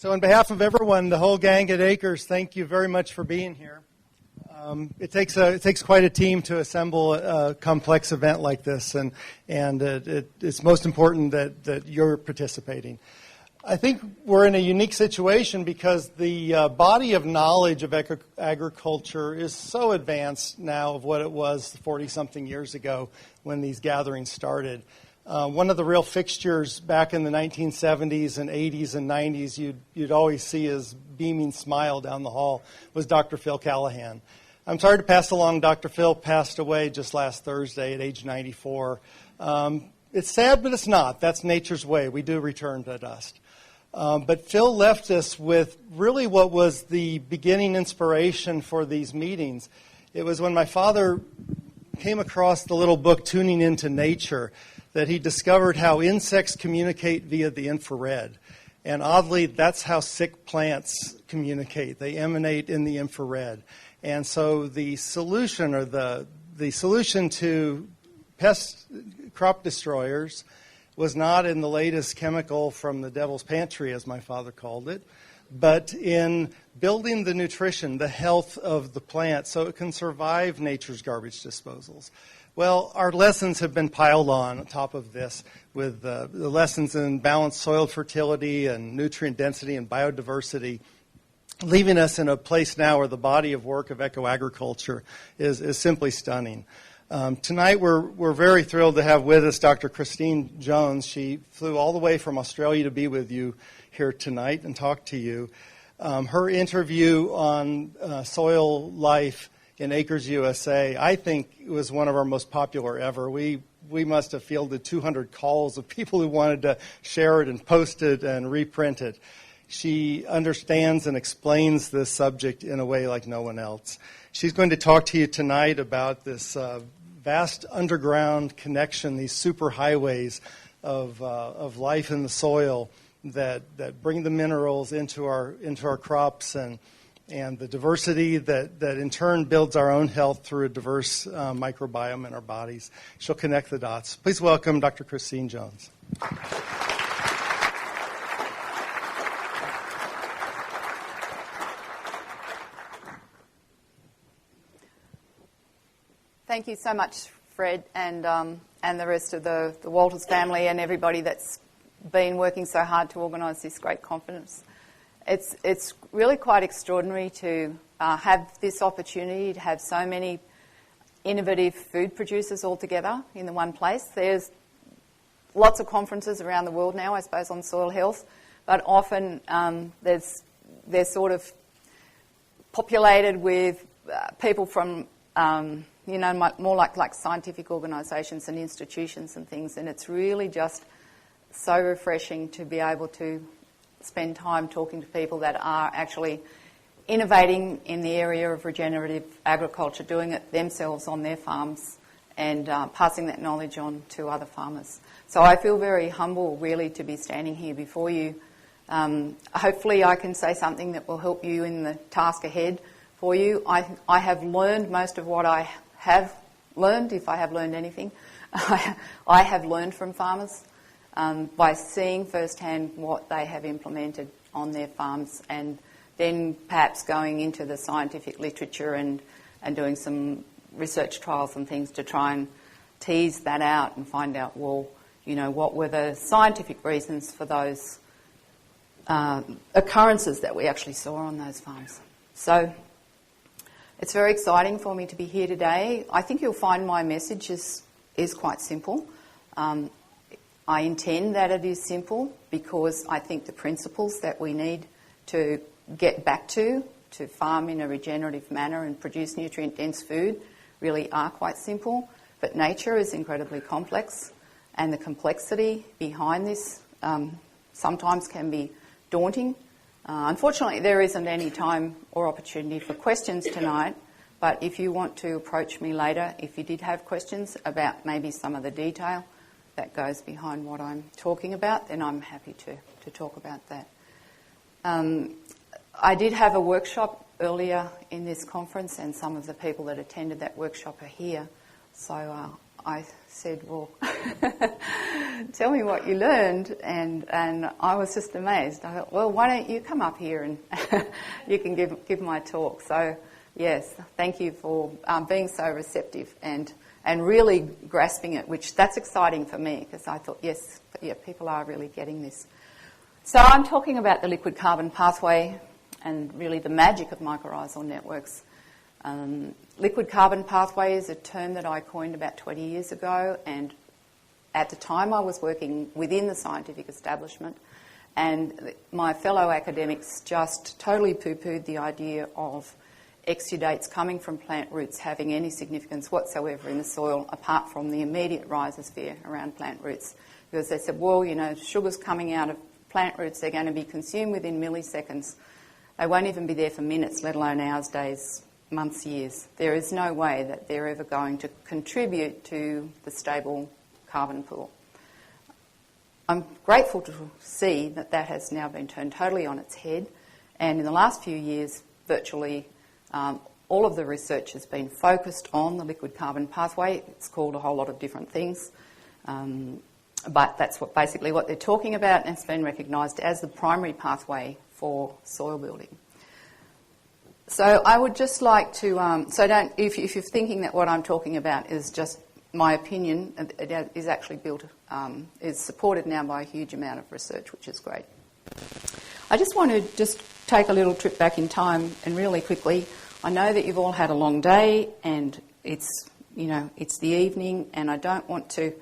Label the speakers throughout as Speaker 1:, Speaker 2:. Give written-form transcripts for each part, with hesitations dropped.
Speaker 1: So on behalf of everyone, the whole gang at Acres, thank you very much for being here. It takes quite a team to assemble a complex event like this, and it's most important that you're participating. I think we're in a unique situation because the body of knowledge of agriculture is so advanced now of what it was 40-something years ago when these gatherings started. One of the real fixtures back in the 1970s and 80s and 90s you'd always see his beaming smile down the hall was Dr. Phil Callahan. I'm sorry to pass along, Dr. Phil passed away just last Thursday at age 94. It's sad, but it's not. That's nature's way. We do return to dust. But Phil left us with really what was the beginning inspiration for these meetings. It was when my father came across the little book, Tuning Into Nature, that he discovered how insects communicate via the infrared. And oddly, that's how sick plants communicate. They emanate in the infrared. And so the solution, or the solution to pest crop destroyers, was not in the latest chemical from the devil's pantry, as my father called it, but in building the nutrition, the health of the plant so it can survive nature's garbage disposals. Well, our lessons have been piled on top of this with the lessons in balanced soil fertility and nutrient density and biodiversity, leaving us in a place now where the body of work of eco-agriculture is simply stunning. Tonight we're very thrilled to have with us Dr. Christine Jones. She flew all the way from Australia to be with you here tonight and talk to you. Her interview on soil life in Acres USA, I think, was one of our most popular ever. We must have fielded 200 calls of people who wanted to share it and post it and reprint it. She understands and explains this subject in a way like no one else. She's going to talk to you tonight about this vast underground connection, these superhighways of life in the soil that bring the minerals into our crops and the diversity that in turn builds our own health through a diverse microbiome in our bodies. She'll connect the dots. Please welcome Dr. Christine Jones.
Speaker 2: Thank you so much, Fred, and the rest of the Walters family and everybody that's been working so hard to organise this great conference. It's really quite extraordinary to have this opportunity to have so many innovative food producers all together in the one place. There's lots of conferences around the world now, I suppose, on soil health, but often they're sort of populated with people from more like scientific organisations and institutions and things, and it's really just so refreshing to be able to spend time talking to people that are actually innovating in the area of regenerative agriculture, doing it themselves on their farms and passing that knowledge on to other farmers. So I feel very humble, really, to be standing here before you. Hopefully I can say something that will help you in the task ahead for you. I have learned most of what I have learned, if I have learned anything. I have learned from farmers by seeing firsthand what they have implemented on their farms, and then perhaps going into the scientific literature and doing some research trials and things to try and tease that out and find out, well, what were the scientific reasons for those occurrences that we actually saw on those farms. So it's very exciting for me to be here today. I think you'll find my message is quite simple. I intend that it is simple because I think the principles that we need to get back to farm in a regenerative manner and produce nutrient-dense food really are quite simple. But nature is incredibly complex, and the complexity behind this sometimes can be daunting. Unfortunately, there isn't any time or opportunity for questions tonight, but if you want to approach me later, if you did have questions about maybe some of the detail that goes behind what I'm talking about, then I'm happy to talk about that. I did have a workshop earlier in this conference, and some of the people that attended that workshop are here, so I said, well, tell me what you learned, and I was just amazed. I thought, well, why don't you come up here and you can give my talk. So, yes, thank you for being so receptive and really grasping it, which that's exciting for me, because I thought, yes, yeah, people are really getting this. So I'm talking about the liquid carbon pathway and really the magic of mycorrhizal networks. Liquid carbon pathway is a term that I coined about 20 years ago, and at the time I was working within the scientific establishment, and my fellow academics just totally poo-pooed the idea of exudates coming from plant roots having any significance whatsoever in the soil apart from the immediate rhizosphere around plant roots. Because they said, well, you know, sugar's coming out of plant roots, they're going to be consumed within milliseconds. They won't even be there for minutes, let alone hours, days, months, years. There is no way that they're ever going to contribute to the stable carbon pool. I'm grateful to see that that has now been turned totally on its head, and in the last few years, virtually all of the research has been focused on the liquid carbon pathway. It's called a whole lot of different things, but that's basically what they're talking about, and it's been recognised as the primary pathway for soil building. So I would just like to, if you're thinking that what I'm talking about is just my opinion, it is actually is supported now by a huge amount of research, which is great. I just want to just take a little trip back in time and really quickly. I know that you've all had a long day and it's the evening, and I don't want to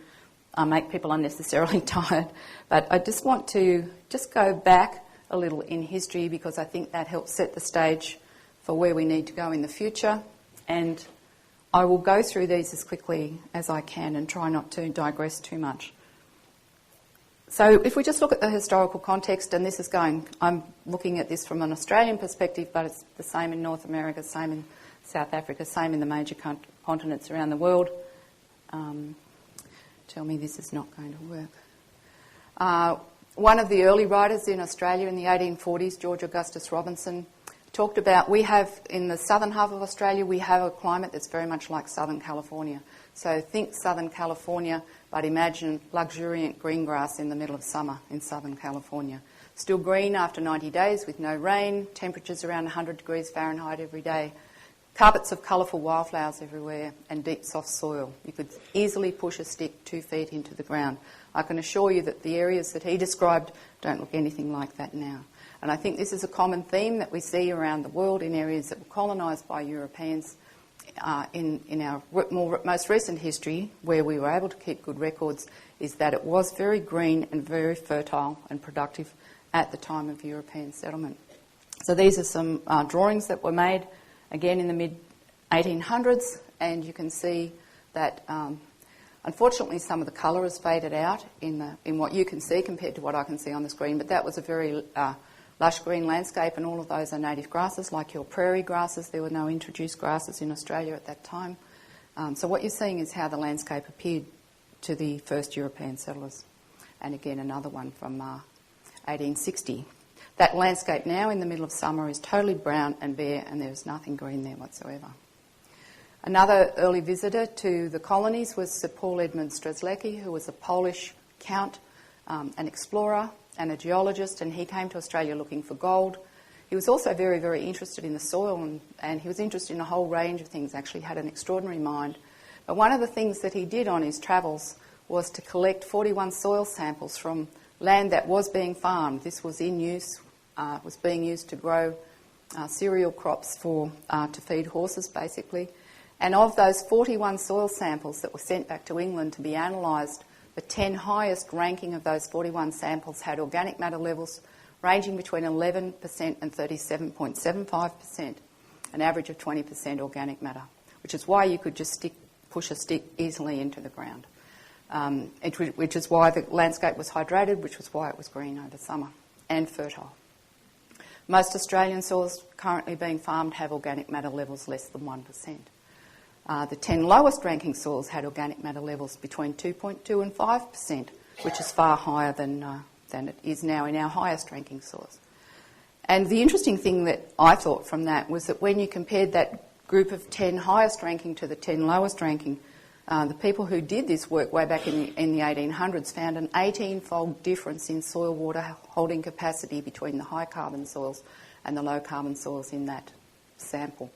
Speaker 2: make people unnecessarily tired, but I just want to just go back a little in history, because I think that helps set the stage for where we need to go in the future, and I will go through these as quickly as I can and try not to digress too much. So if we just look at the historical context, and this is I'm looking at this from an Australian perspective, but it's the same in North America, same in South Africa, same in the major continents around the world. Tell me this is not going to work. One of the early writers in Australia in the 1840s, George Augustus Robinson, talked about, we have, in the southern half of Australia, we have a climate that's very much like Southern California. So think Southern California, but imagine luxuriant green grass in the middle of summer in Southern California. Still green after 90 days with no rain, temperatures around 100 degrees Fahrenheit every day, carpets of colourful wildflowers everywhere, and deep soft soil. You could easily push a stick 2 feet into the ground. I can assure you that the areas that he described don't look anything like that now. And I think this is a common theme that we see around the world in areas that were colonised by Europeans in our most recent history, where we were able to keep good records, is that it was very green and very fertile and productive at the time of European settlement. So these are some drawings that were made, again, in the mid-1800s, and you can see that unfortunately some of the colour has faded out in what you can see compared to what I can see on the screen, but that was a very lush green landscape, and all of those are native grasses, like your prairie grasses. There were no introduced grasses in Australia at that time. So what you're seeing is how the landscape appeared to the first European settlers. And again, another one from 1860. That landscape now in the middle of summer is totally brown and bare, and there's nothing green there whatsoever. Another early visitor to the colonies was Sir Paul Edmund Strzelecki, who was a Polish count, an explorer and a geologist, and he came to Australia looking for gold. He was also very, very interested in the soil, and he was interested in a whole range of things, actually had an extraordinary mind. But one of the things that he did on his travels was to collect 41 soil samples from land that was being farmed. This was in use, was being used to grow cereal crops to feed horses, basically. And of those 41 soil samples that were sent back to England to be analysed, the 10 highest ranking of those 41 samples had organic matter levels ranging between 11% and 37.75%, an average of 20% organic matter, which is why you could just push a stick easily into the ground, which is why the landscape was hydrated, which was why it was green over summer and fertile. Most Australian soils currently being farmed have organic matter levels less than 1%. The 10 lowest ranking soils had organic matter levels between 2.2 and 5%, which is far higher than it is now in our highest ranking soils. And the interesting thing that I thought from that was that when you compared that group of 10 highest ranking to the 10 lowest ranking, The people who did this work way back in the 1800s found an 18-fold difference in soil water holding capacity between the high carbon soils and the low carbon soils in that sample.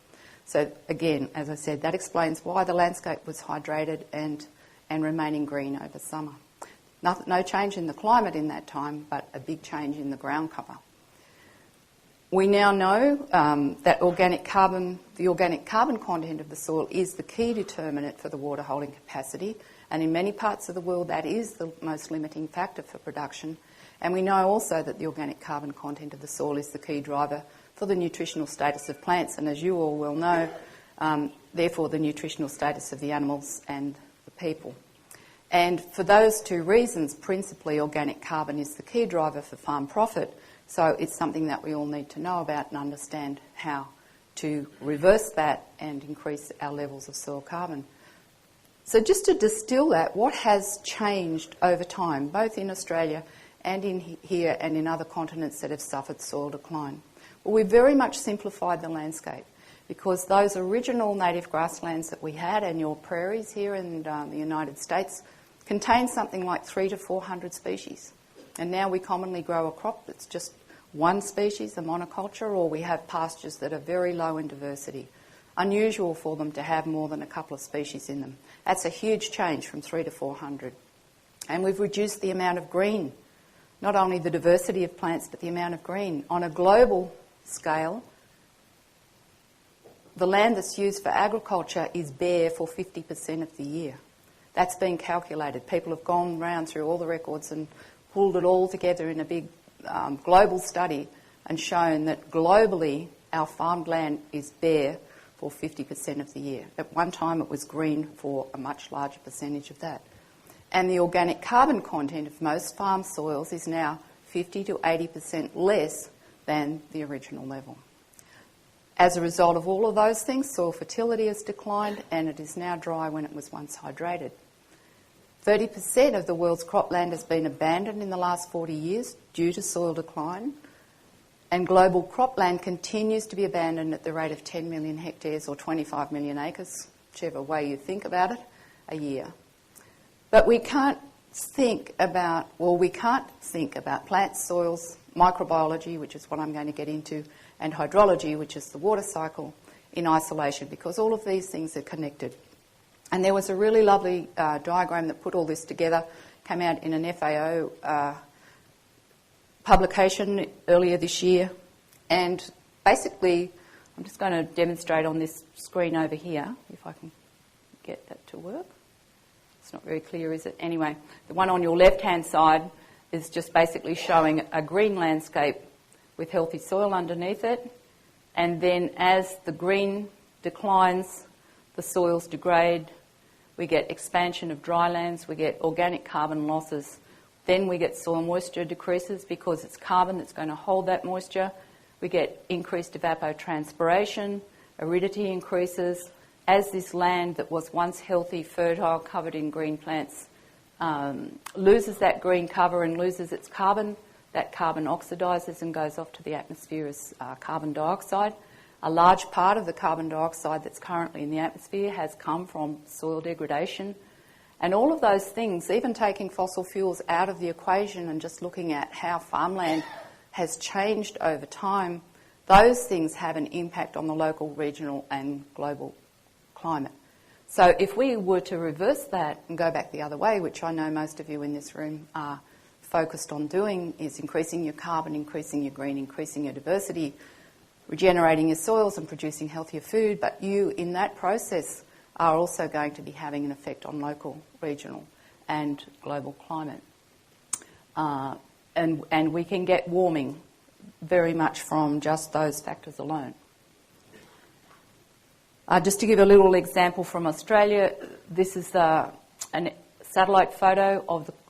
Speaker 2: So again, as I said, that explains why the landscape was hydrated and remaining green over summer. No change in the climate in that time, but a big change in the ground cover. We now know that the organic carbon content of the soil is the key determinant for the water holding capacity, and in many parts of the world that is the most limiting factor for production. And we know also that the organic carbon content of the soil is the key driver for the nutritional status of plants, and as you all well know, therefore the nutritional status of the animals and the people. And for those two reasons, principally organic carbon is the key driver for farm profit, so it's something that we all need to know about and understand how to reverse that and increase our levels of soil carbon. So just to distill that, what has changed over time, both in Australia and in here and in other continents that have suffered soil decline? Well, we very much simplified the landscape, because those original native grasslands that we had and your prairies here in the United States contain something like 300 to 400 species. And now we commonly grow a crop that's just one species, a monoculture, or we have pastures that are very low in diversity. Unusual for them to have more than a couple of species in them. That's a huge change from 300 to 400. And we've reduced the amount of green, not only the diversity of plants, but the amount of green. On a global scale, the land that's used for agriculture is bare for 50% of the year. That's been calculated. People have gone round through all the records and pulled it all together in a big global study and shown that globally our farmed land is bare for 50% of the year. At one time it was green for a much larger percentage of that. And the organic carbon content of most farm soils is now 50 to 80% less than the original level. As a result of all of those things, soil fertility has declined and it is now dry when it was once hydrated. 30% of the world's cropland has been abandoned in the last 40 years due to soil decline, and global cropland continues to be abandoned at the rate of 10 million hectares or 25 million acres, whichever way you think about it, a year. But we can't think about plants, soils, microbiology, which is what I'm going to get into, and hydrology, which is the water cycle, in isolation, because all of these things are connected. And there was a really lovely diagram that put all this together, came out in an FAO publication earlier this year. And basically, I'm just going to demonstrate on this screen over here, if I can get that to work. It's not very clear, is it? Anyway, the one on your left-hand side is just basically showing a green landscape with healthy soil underneath it. And then as the green declines, the soils degrade, we get expansion of dry lands, we get organic carbon losses, then we get soil moisture decreases because it's carbon that's going to hold that moisture. We get increased evapotranspiration, aridity increases. As this land that was once healthy, fertile, covered in green plants loses that green cover and loses its carbon, that carbon oxidizes and goes off to the atmosphere as carbon dioxide. A large part of the carbon dioxide that's currently in the atmosphere has come from soil degradation. And all of those things, even taking fossil fuels out of the equation and just looking at how farmland has changed over time, those things have an impact on the local, regional and global climate. So if we were to reverse that and go back the other way, which I know most of you in this room are focused on doing, is increasing your carbon, increasing your green, increasing your diversity, regenerating your soils and producing healthier food, but you in that process are also going to be having an effect on local, regional and global climate. And we can get warming very much from just those factors alone. Just to give a little example from Australia, this is a satellite photo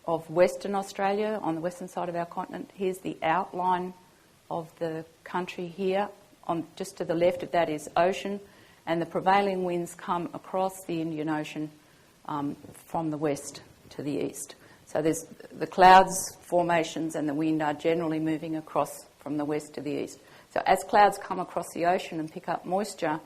Speaker 2: of Western Australia on the western side of our continent. Here's the outline of the country here. Just to the left of that is ocean, and the prevailing winds come across the Indian Ocean from the west to the east. So there's the clouds formations and the wind are generally moving across from the west to the east. So as clouds come across the ocean and pick up moisture,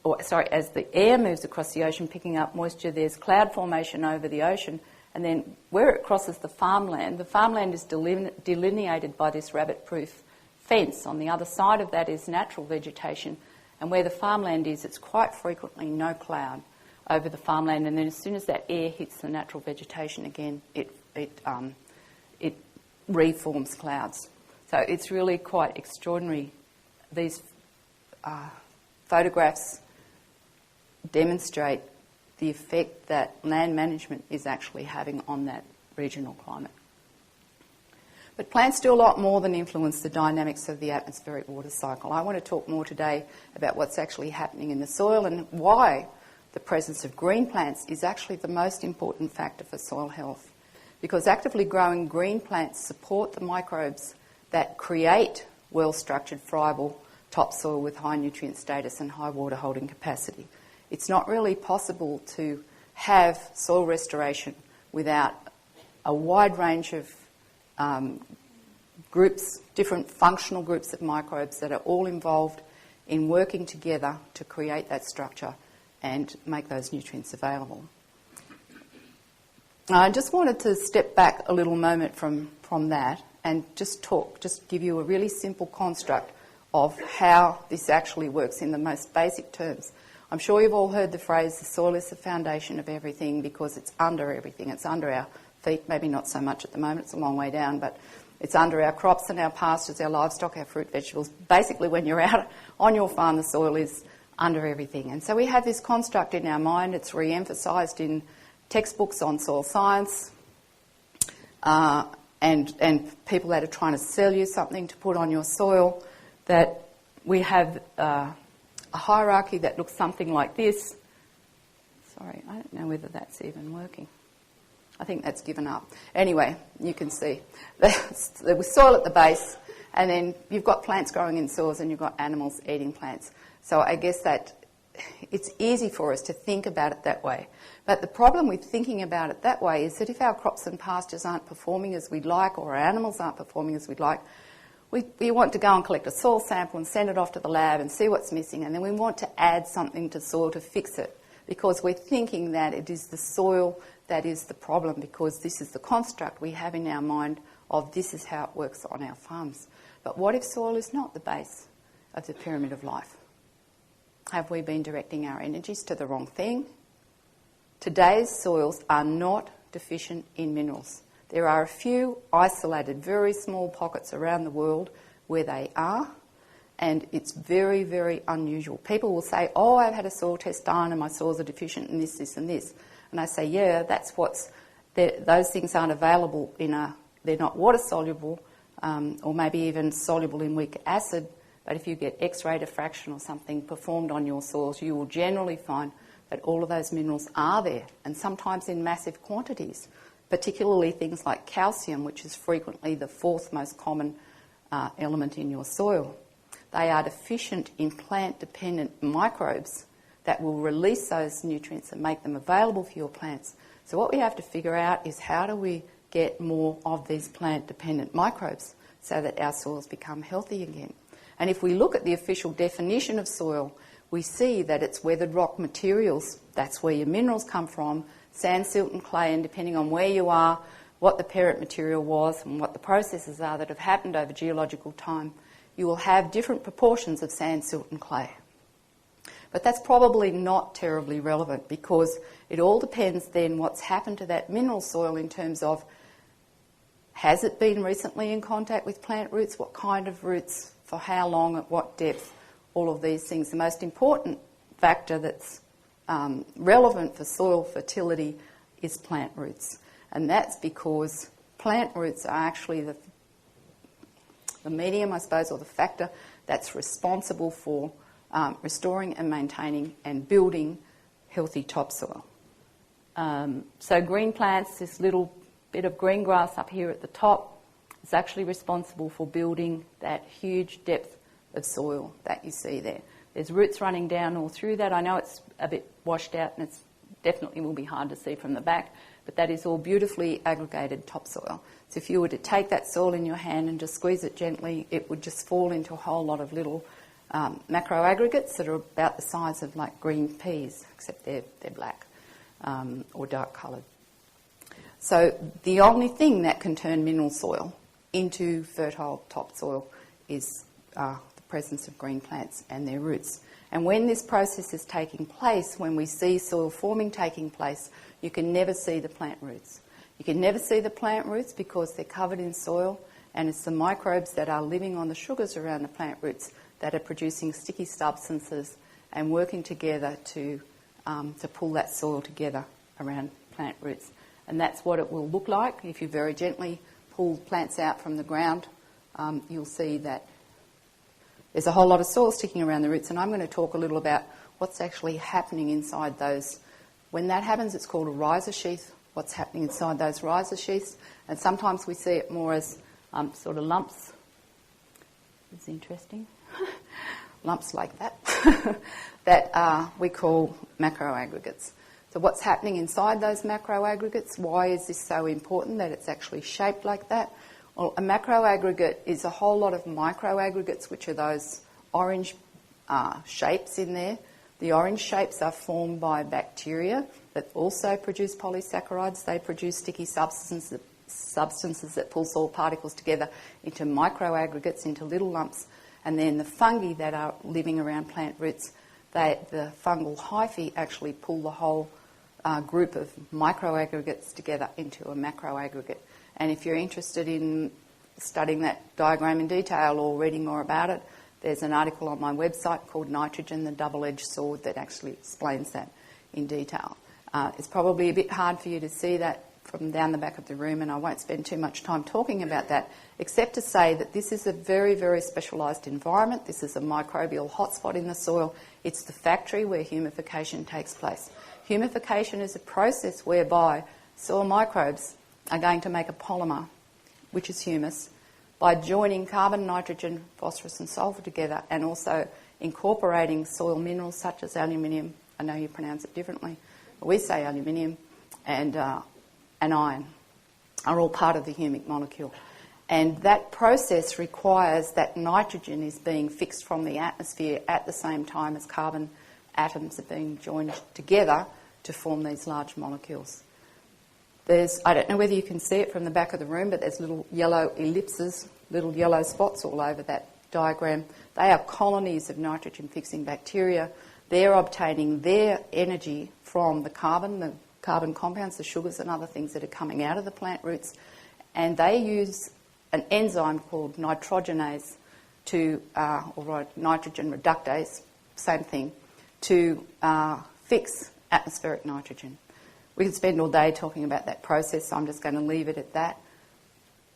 Speaker 3: as the air moves across the ocean picking up moisture, there's cloud formation over the ocean, and then where it crosses the farmland is delineated by this rabbit-proof fence. On the other side of that is natural vegetation, and where the farmland is, it's quite frequently no cloud over the farmland, and then as soon as that air hits the natural vegetation again, it reforms clouds. So it's really quite extraordinary. These photographs demonstrate the effect that land management is actually having on that regional climate. But plants do a lot more than influence the dynamics of the atmospheric water cycle. I want to talk more today about what's actually happening in the soil and why the presence of green plants is actually the most important factor for soil health. Because actively growing green plants support the microbes that create well-structured, friable topsoil with high nutrient status and high water holding capacity. It's not really possible to have soil restoration without a wide range of groups, different functional groups of microbes that are all involved in working together to create that structure and make those nutrients available. I just wanted to step back a little moment from that and just give you a really simple construct of how this actually works in the most basic terms. I'm sure you've all heard the phrase, the soil is the foundation of everything, because it's under everything. It's under our feet, maybe not so much at the moment, it's a long way down, but it's under our crops and our pastures, our livestock, our fruit, vegetables. Basically, when you're out on your farm, the soil is under everything. And so we have this construct in our mind. It's re-emphasised in textbooks on soil science, and people that are trying to sell you something to put on your soil, that we have a hierarchy that looks something like this. Sorry, I don't know whether that's even working. I think that's given up. Anyway, you can see there was soil at the base, and then you've got plants growing in soils and you've got animals eating plants. So I guess that it's easy for us to think about it that way. But the problem with thinking about it that way is that if our crops and pastures aren't performing as we'd like, or our animals aren't performing as we'd like, we want to go and collect a soil sample and send it off to the lab and see what's missing, and then we want to add something to soil to fix it, because we're thinking that it is the soil that is the problem, because this is the construct we have in our mind of this is how it works on our farms. But what if soil is not the base of the pyramid of life? Have we been directing our energies to the wrong thing? Today's soils are not deficient in minerals. There are a few isolated, very small pockets around the world where they are, and it's very, very unusual. People will say, oh, I've had a soil test done and my soils are deficient in this, this and this. And I say, yeah, that's those things aren't available they're not water soluble, or maybe even soluble in weak acid, but if you get X-ray diffraction or something performed on your soils, you will generally find that all of those minerals are there, and sometimes in massive quantities, particularly things like calcium, which is frequently the fourth most common element in your soil. They are deficient in plant-dependent microbes that will release those nutrients and make them available for your plants. So what we have to figure out is how do we get more of these plant-dependent microbes so that our soils become healthy again. And if we look at the official definition of soil, we see that it's weathered rock materials. That's where your minerals come from, sand, silt and clay, and depending on where you are, what the parent material was and what the processes are that have happened over geological time, you will have different proportions of sand, silt and clay. But that's probably not terribly relevant, because it all depends then what's happened to that mineral soil in terms of, has it been recently in contact with plant roots, what kind of roots, for how long, at what depth, all of these things. The most important factor that's relevant for soil fertility is plant roots. And that's because plant roots are actually the medium, I suppose, or the factor that's responsible for restoring and maintaining and building healthy topsoil. So green plants, this little bit of green grass up here at the top, is actually responsible for building that huge depth of soil that you see there. There's roots running down all through that. I know it's a bit washed out and it's definitely will be hard to see from the back, but that is all beautifully aggregated topsoil. So if you were to take that soil in your hand and just squeeze it gently, it would just fall into a whole lot of little macroaggregates that are about the size of like green peas, except they're black or dark coloured. So the only thing that can turn mineral soil into fertile topsoil is the presence of green plants and their roots. And when this process is taking place, when we see soil forming taking place, you can never see the plant roots. You can never see the plant roots because they're covered in soil, and it's the microbes that are living on the sugars around the plant roots that are producing sticky substances and working together to pull that soil together around plant roots. And that's what it will look like. If you very gently pull plants out from the ground, you'll see that there's a whole lot of soil sticking around the roots, and I'm going to talk a little about what's actually happening inside those. When that happens, it's called a rhiza sheath, what's happening inside those rhiza sheaths, and sometimes we see it more as sort of lumps. It's interesting. Lumps like that, that we call macroaggregates. So what's happening inside those macroaggregates? Why is this so important that it's actually shaped like that? Well, a macroaggregate is a whole lot of microaggregates, which are those orange shapes in there. The orange shapes are formed by bacteria that also produce polysaccharides. They produce sticky substances that pull soil particles together into microaggregates, into little lumps. And then the fungi that are living around plant roots, the fungal hyphae actually pull the whole group of microaggregates together into a macroaggregate. And if you're interested in studying that diagram in detail or reading more about it, there's an article on my website called Nitrogen, the Double-Edged Sword, that actually explains that in detail. It's probably a bit hard for you to see that from down the back of the room, and I won't spend too much time talking about that, except to say that this is a very, very specialised environment. This is a microbial hotspot in the soil. It's the factory where humification takes place. Humification is a process whereby soil microbes are going to make a polymer, which is humus, by joining carbon, nitrogen, phosphorus and sulphur together, and also incorporating soil minerals such as aluminium. I know you pronounce it differently, but we say aluminium, and iron are all part of the humic molecule. And that process requires that nitrogen is being fixed from the atmosphere at the same time as carbon atoms are being joined together to form these large molecules. I don't know whether you can see it from the back of the room, but there's little yellow ellipses, little yellow spots all over that diagram. They are colonies of nitrogen-fixing bacteria. They're obtaining their energy from the carbon compounds, the sugars and other things that are coming out of the plant roots, and they use an enzyme called nitrogenase or nitrogen reductase, same thing, to fix atmospheric nitrogen. We could spend all day talking about that process, so I'm just going to leave it at that.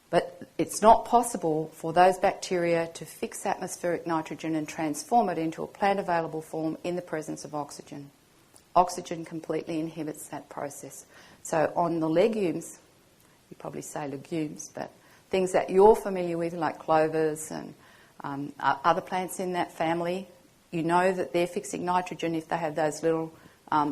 Speaker 3: But it's not possible for those bacteria to fix atmospheric nitrogen and transform it into a plant-available form in the presence of oxygen. Oxygen completely inhibits that process. So on the legumes, you probably say legumes, but things that you're familiar with, like clovers and other plants in that family, you know that they're fixing nitrogen if they have those little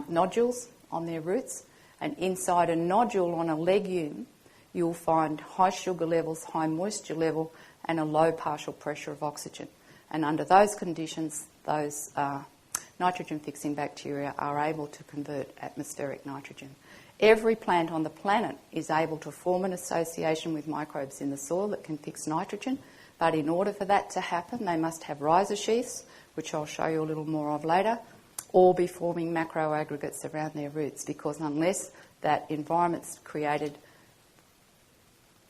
Speaker 3: nodules on their roots. And inside a nodule on a legume, you'll find high sugar levels, high moisture level, and a low partial pressure of oxygen. And under those conditions, those nitrogen-fixing bacteria are able to convert atmospheric nitrogen. Every plant on the planet is able to form an association with microbes in the soil that can fix nitrogen, but in order for that to happen, they must have rhiza sheaths, which I'll show you a little more of later, or be forming macroaggregates around their roots, because unless that environment's created,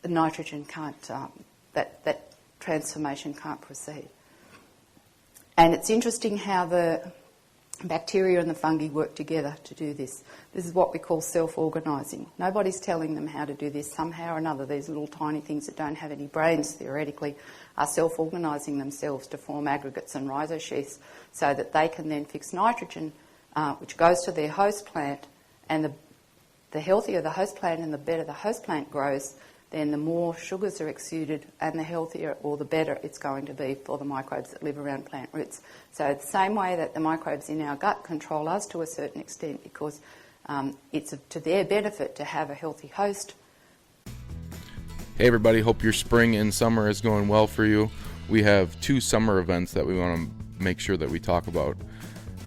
Speaker 3: the nitrogen can't, that transformation can't proceed. And it's interesting how the bacteria and the fungi work together to do this. This is what we call self-organising. Nobody's telling them how to do this. Somehow or another, these little tiny things that don't have any brains, theoretically, are self-organising themselves to form aggregates and rhizosheaths so that they can then fix nitrogen, which goes to their host plant, and the healthier the host plant and the better the host plant grows, then the more sugars are exuded and the healthier or the better it's going to be for the microbes that live around plant roots. So the same way that the microbes in our gut control us to a certain extent, because it's to their benefit to have a healthy host.
Speaker 4: Hey everybody, hope your spring and summer is going well for you. We have 2 summer events that we want to make sure that we talk about.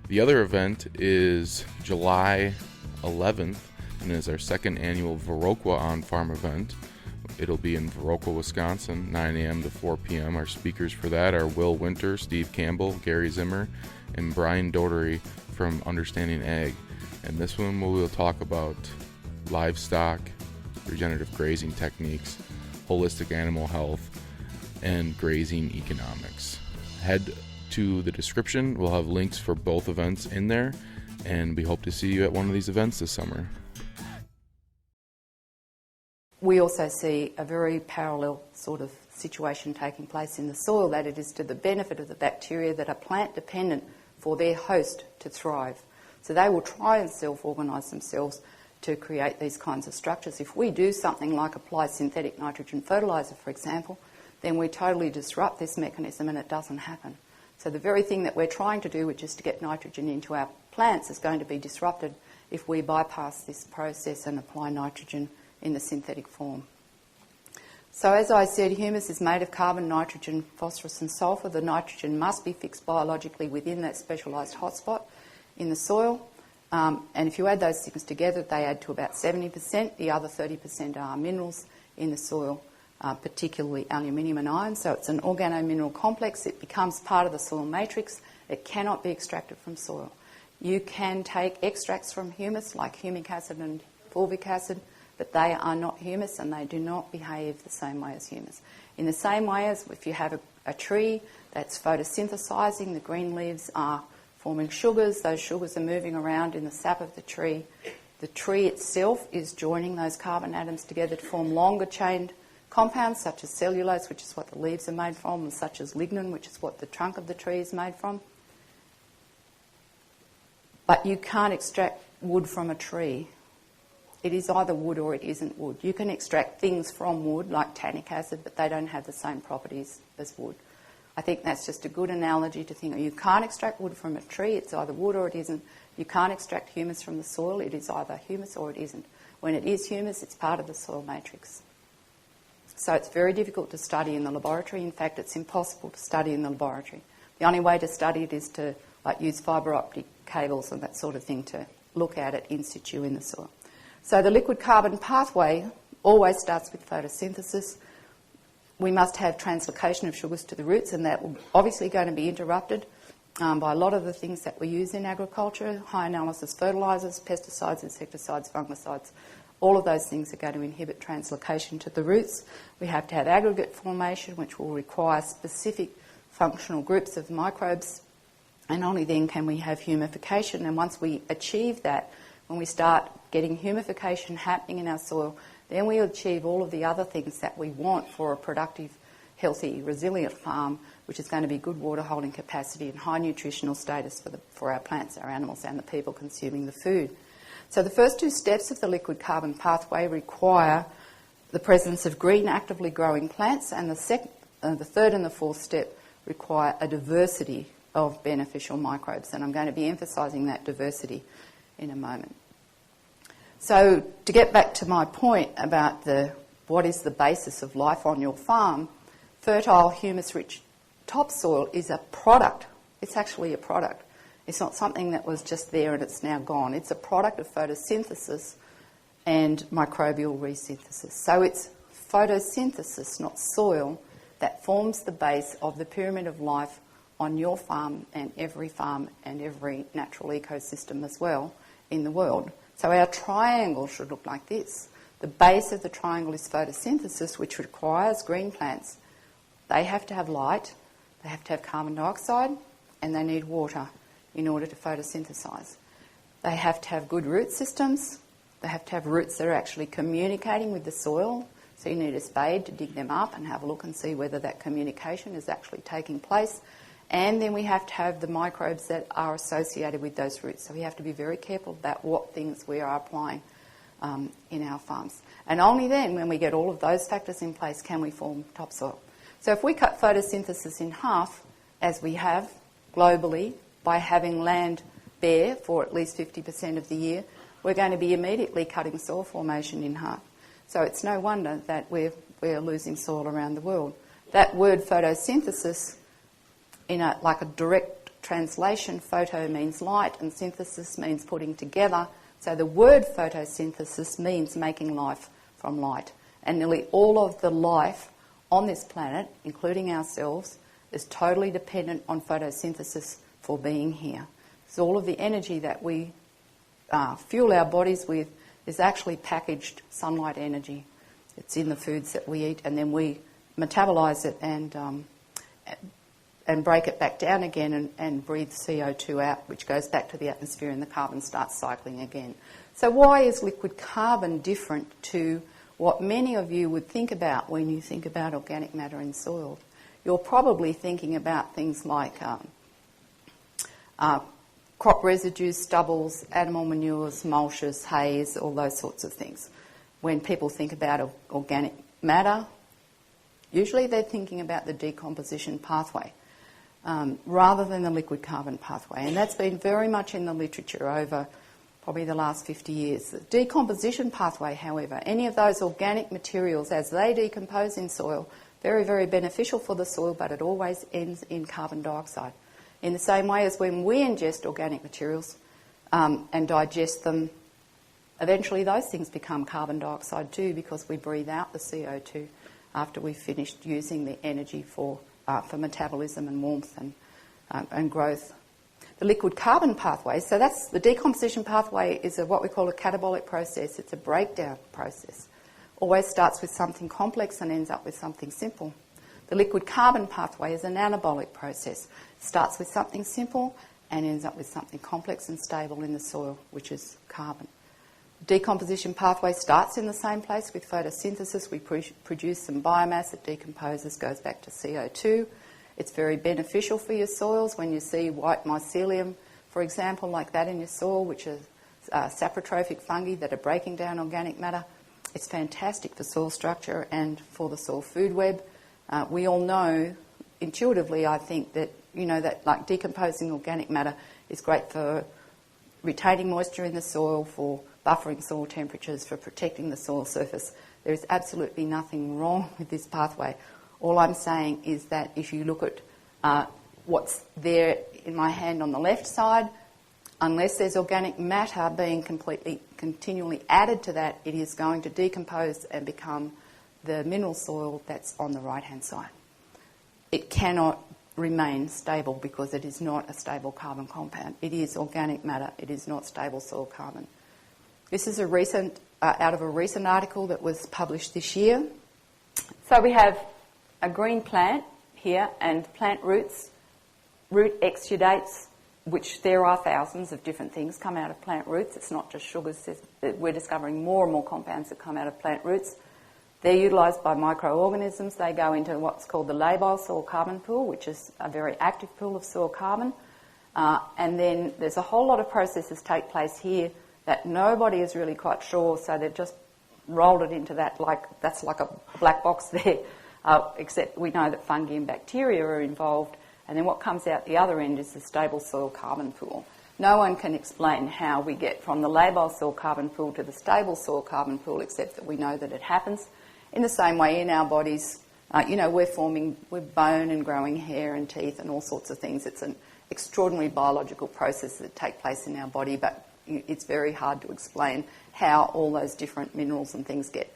Speaker 4: The other event is July 11th, and is our second annual Viroqua On Farm event. It'll be in Viroqua, Wisconsin, 9 a.m. to 4 p.m. Our speakers for that are Will Winter, Steve Campbell, Gary Zimmer, and Brian Dotery from Understanding Ag. And this one we will talk about livestock, regenerative grazing techniques, holistic animal health, and grazing economics. Head to the description. We'll have links for both events in there, and we hope to see you at one of these events this summer.
Speaker 3: We also see a very parallel sort of situation taking place in the soil, that it is to the benefit of the bacteria that are plant dependent for their host to thrive. So they will try and self-organise themselves to create these kinds of structures. If we do something like apply synthetic nitrogen fertiliser, for example, then we totally disrupt this mechanism and it doesn't happen. So the very thing that we're trying to do, which is to get nitrogen into our plants, is going to be disrupted if we bypass this process and apply nitrogen in the synthetic form. So as I said, humus is made of carbon, nitrogen, phosphorus and sulphur. The nitrogen must be fixed biologically within that specialised hotspot in the soil. And if you add those things together, they add to about 70%. The other 30% are minerals in the soil, particularly aluminium and iron. So it's an organo-mineral complex. It becomes part of the soil matrix. It cannot be extracted from soil. You can take extracts from humus, like humic acid and fulvic acid, but they are not humus and they do not behave the same way as humus. In the same way as if you have a tree that's photosynthesizing, the green leaves are forming sugars. Those sugars are moving around in the sap of the tree. The tree itself is joining those carbon atoms together to form longer chained compounds such as cellulose, which is what the leaves are made from, and such as lignin, which is what the trunk of the tree is made from. But you can't extract wood from a tree. It is either wood or it isn't wood. You can extract things from wood, like tannic acid, but they don't have the same properties as wood. I think that's just a good analogy to think of. You can't extract wood from a tree. It's either wood or it isn't. You can't extract humus from the soil. It is either humus or it isn't. When it is humus, it's part of the soil matrix. So it's very difficult to study in the laboratory. In fact, it's impossible to study in the laboratory. The only way to study it is to use fibre optic cables and that sort of thing to look at it in situ in the soil. So the liquid carbon pathway always starts with photosynthesis. We must have translocation of sugars to the roots, and that will obviously going to be interrupted by a lot of the things that we use in agriculture, high analysis fertilisers, pesticides, insecticides, fungicides. All of those things are going to inhibit translocation to the roots. We have to have aggregate formation, which will require specific functional groups of microbes, and only then can we have humification. And once we achieve that, when we start getting humification happening in our soil, then we achieve all of the other things that we want for a productive, healthy, resilient farm, which is going to be good water holding capacity and high nutritional status for our plants, our animals, and the people consuming the food. So the first two steps of the liquid carbon pathway require the presence of green, actively growing plants, and the third and the fourth step require a diversity of beneficial microbes, and I'm going to be emphasising that diversity in a moment. So to get back to my point about what is the basis of life on your farm, fertile humus-rich topsoil is a product. It's actually a product. It's not something that was just there and it's now gone. It's a product of photosynthesis and microbial resynthesis. So it's photosynthesis, not soil, that forms the base of the pyramid of life on your farm and every natural ecosystem as well in the world. So our triangle should look like this. The base of the triangle is photosynthesis, which requires green plants. They have to have light, they have to have carbon dioxide, and they need water in order to photosynthesize. They have to have good root systems. They have to have roots that are actually communicating with the soil. So you need a spade to dig them up and have a look and see whether that communication is actually taking place. And then we have to have the microbes that are associated with those roots. So we have to be very careful about what things we are applying in our farms. And only then, when we get all of those factors in place, can we form topsoil. So if we cut photosynthesis in half, as we have globally, by having land bare for at least 50% of the year, we're going to be immediately cutting soil formation in half. So it's no wonder that we're losing soil around the world. That word photosynthesis, like a direct translation, photo means light and synthesis means putting together. So the word photosynthesis means making life from light. And nearly all of the life on this planet, including ourselves, is totally dependent on photosynthesis for being here. So all of the energy that we fuel our bodies with is actually packaged sunlight energy. It's in the foods that we eat, and then we metabolize it and break it back down again and breathe CO2 out, which goes back to the atmosphere, and the carbon starts cycling again. So why is liquid carbon different to what many of you would think about when you think about organic matter in soil? You're probably thinking about things like crop residues, stubbles, animal manures, mulches, hays, all those sorts of things. When people think about organic matter, usually they're thinking about the decomposition pathway rather than the liquid carbon pathway. And that's been very much in the literature over probably the last 50 years. The decomposition pathway, however, any of those organic materials as they decompose in soil, very, very beneficial for the soil, but it always ends in carbon dioxide. In the same way as when we ingest organic materials and digest them, eventually those things become carbon dioxide too, because we breathe out the CO2 after we've finished using the energy for metabolism and warmth and growth. The liquid carbon pathway, so that's the decomposition pathway, is what we call a catabolic process. It's a breakdown process. Always starts with something complex and ends up with something simple. The liquid carbon pathway is an anabolic process. Starts with something simple and ends up with something complex and stable in the soil, which is carbon. Decomposition pathway starts in the same place with photosynthesis. We produce some biomass, it decomposes, goes back to CO2. It's very beneficial for your soils when you see white mycelium, for example, like that in your soil, which is saprotrophic fungi that are breaking down organic matter. It's fantastic for soil structure and for the soil food web. We all know intuitively, I think, that that like decomposing organic matter is great for retaining moisture in the soil, for buffering soil temperatures, for protecting the soil surface. There is absolutely nothing wrong with this pathway. All I'm saying is that if you look at what's there in my hand on the left side, unless there's organic matter being continually added to that, it is going to decompose and become the mineral soil that's on the right-hand side. It cannot remain stable because it is not a stable carbon compound. It is organic matter. It is not stable soil carbon. This is out of a recent article that was published this year. So we have a green plant here and plant roots, root exudates, which there are thousands of different things come out of plant roots. It's not just sugars. We're discovering more and more compounds that come out of plant roots. They're utilised by microorganisms. They go into what's called the labile soil carbon pool, which is a very active pool of soil carbon. And then there's a whole lot of processes take place here that nobody is really quite sure, so they've just rolled it into that, that's like a black box there, except we know that fungi and bacteria are involved. And then what comes out the other end is the stable soil carbon pool. No one can explain how we get from the labile soil carbon pool to the stable soil carbon pool, except that we know that it happens. In the same way, in our bodies, we're bone and growing hair and teeth and all sorts of things. It's an extraordinary biological process that takes place in our body, but it's very hard to explain how all those different minerals and things get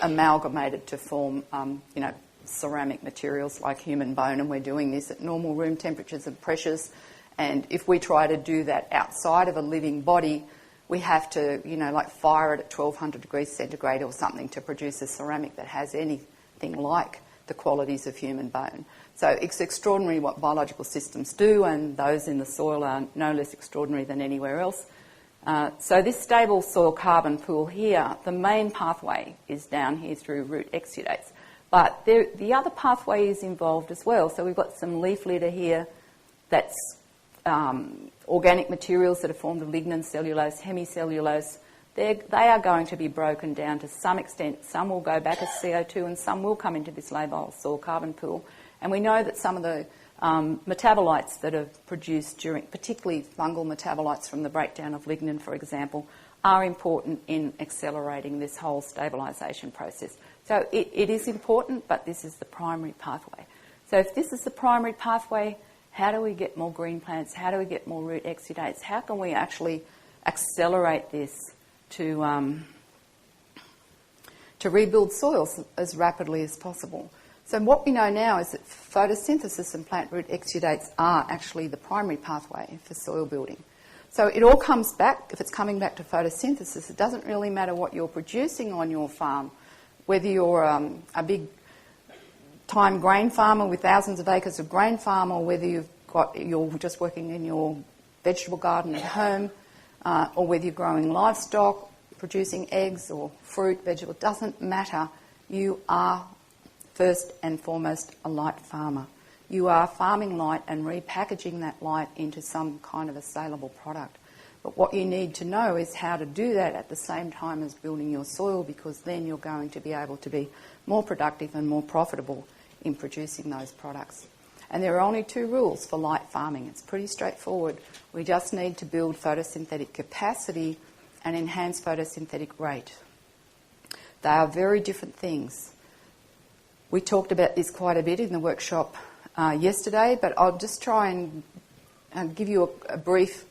Speaker 3: amalgamated to form, ceramic materials like human bone, and we're doing this at normal room temperatures and pressures. And if we try to do that outside of a living body, we have to, fire it at 1200 degrees centigrade or something to produce a ceramic that has anything like the qualities of human bone. So it's extraordinary what biological systems do, and those in the soil are no less extraordinary than anywhere else. So this stable soil carbon pool here, the main pathway is down here through root exudates. But the other pathway is involved as well. So we've got some leaf litter here that's organic materials that are formed of lignin, cellulose, hemicellulose. They are going to be broken down to some extent. Some will go back as CO2 and some will come into this labile soil carbon pool. And we know that some of the metabolites that are produced during, particularly fungal metabolites from the breakdown of lignin, for example, are important in accelerating this whole stabilisation process. So it is important, but this is the primary pathway. So if this is the primary pathway, How do we get more green plants? How do we get more root exudates? How can we actually accelerate this to rebuild soils as rapidly as possible? So what we know now is that photosynthesis and plant root exudates are actually the primary pathway for soil building. So it all comes back, if it's coming back to photosynthesis, it doesn't really matter what you're producing on your farm, whether you're a big time grain farmer with thousands of acres of grain farm, or whether you're just working in your vegetable garden at home, or whether you're growing livestock, producing eggs or fruit, vegetable, it doesn't matter. You are first and foremost a light farmer. You are farming light and repackaging that light into some kind of a saleable product. But what you need to know is how to do that at the same time as building your soil, because then you're going to be able to be more productive and more profitable in producing those products. And there are only 2 rules for light farming. It's pretty straightforward. We just need to build photosynthetic capacity and enhance photosynthetic rate. They are very different things. We talked about this quite a bit in the workshop yesterday, but I'll just try and give you a brief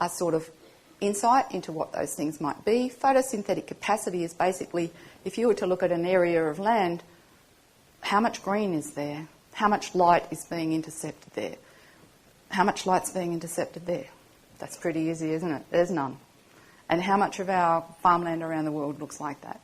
Speaker 3: sort of insight into what those things might be. Photosynthetic capacity is basically, if you were to look at an area of land, how much green is there? How much light is being intercepted there? How much light's being intercepted there? That's pretty easy, isn't it? There's none. And how much of our farmland around the world looks like that?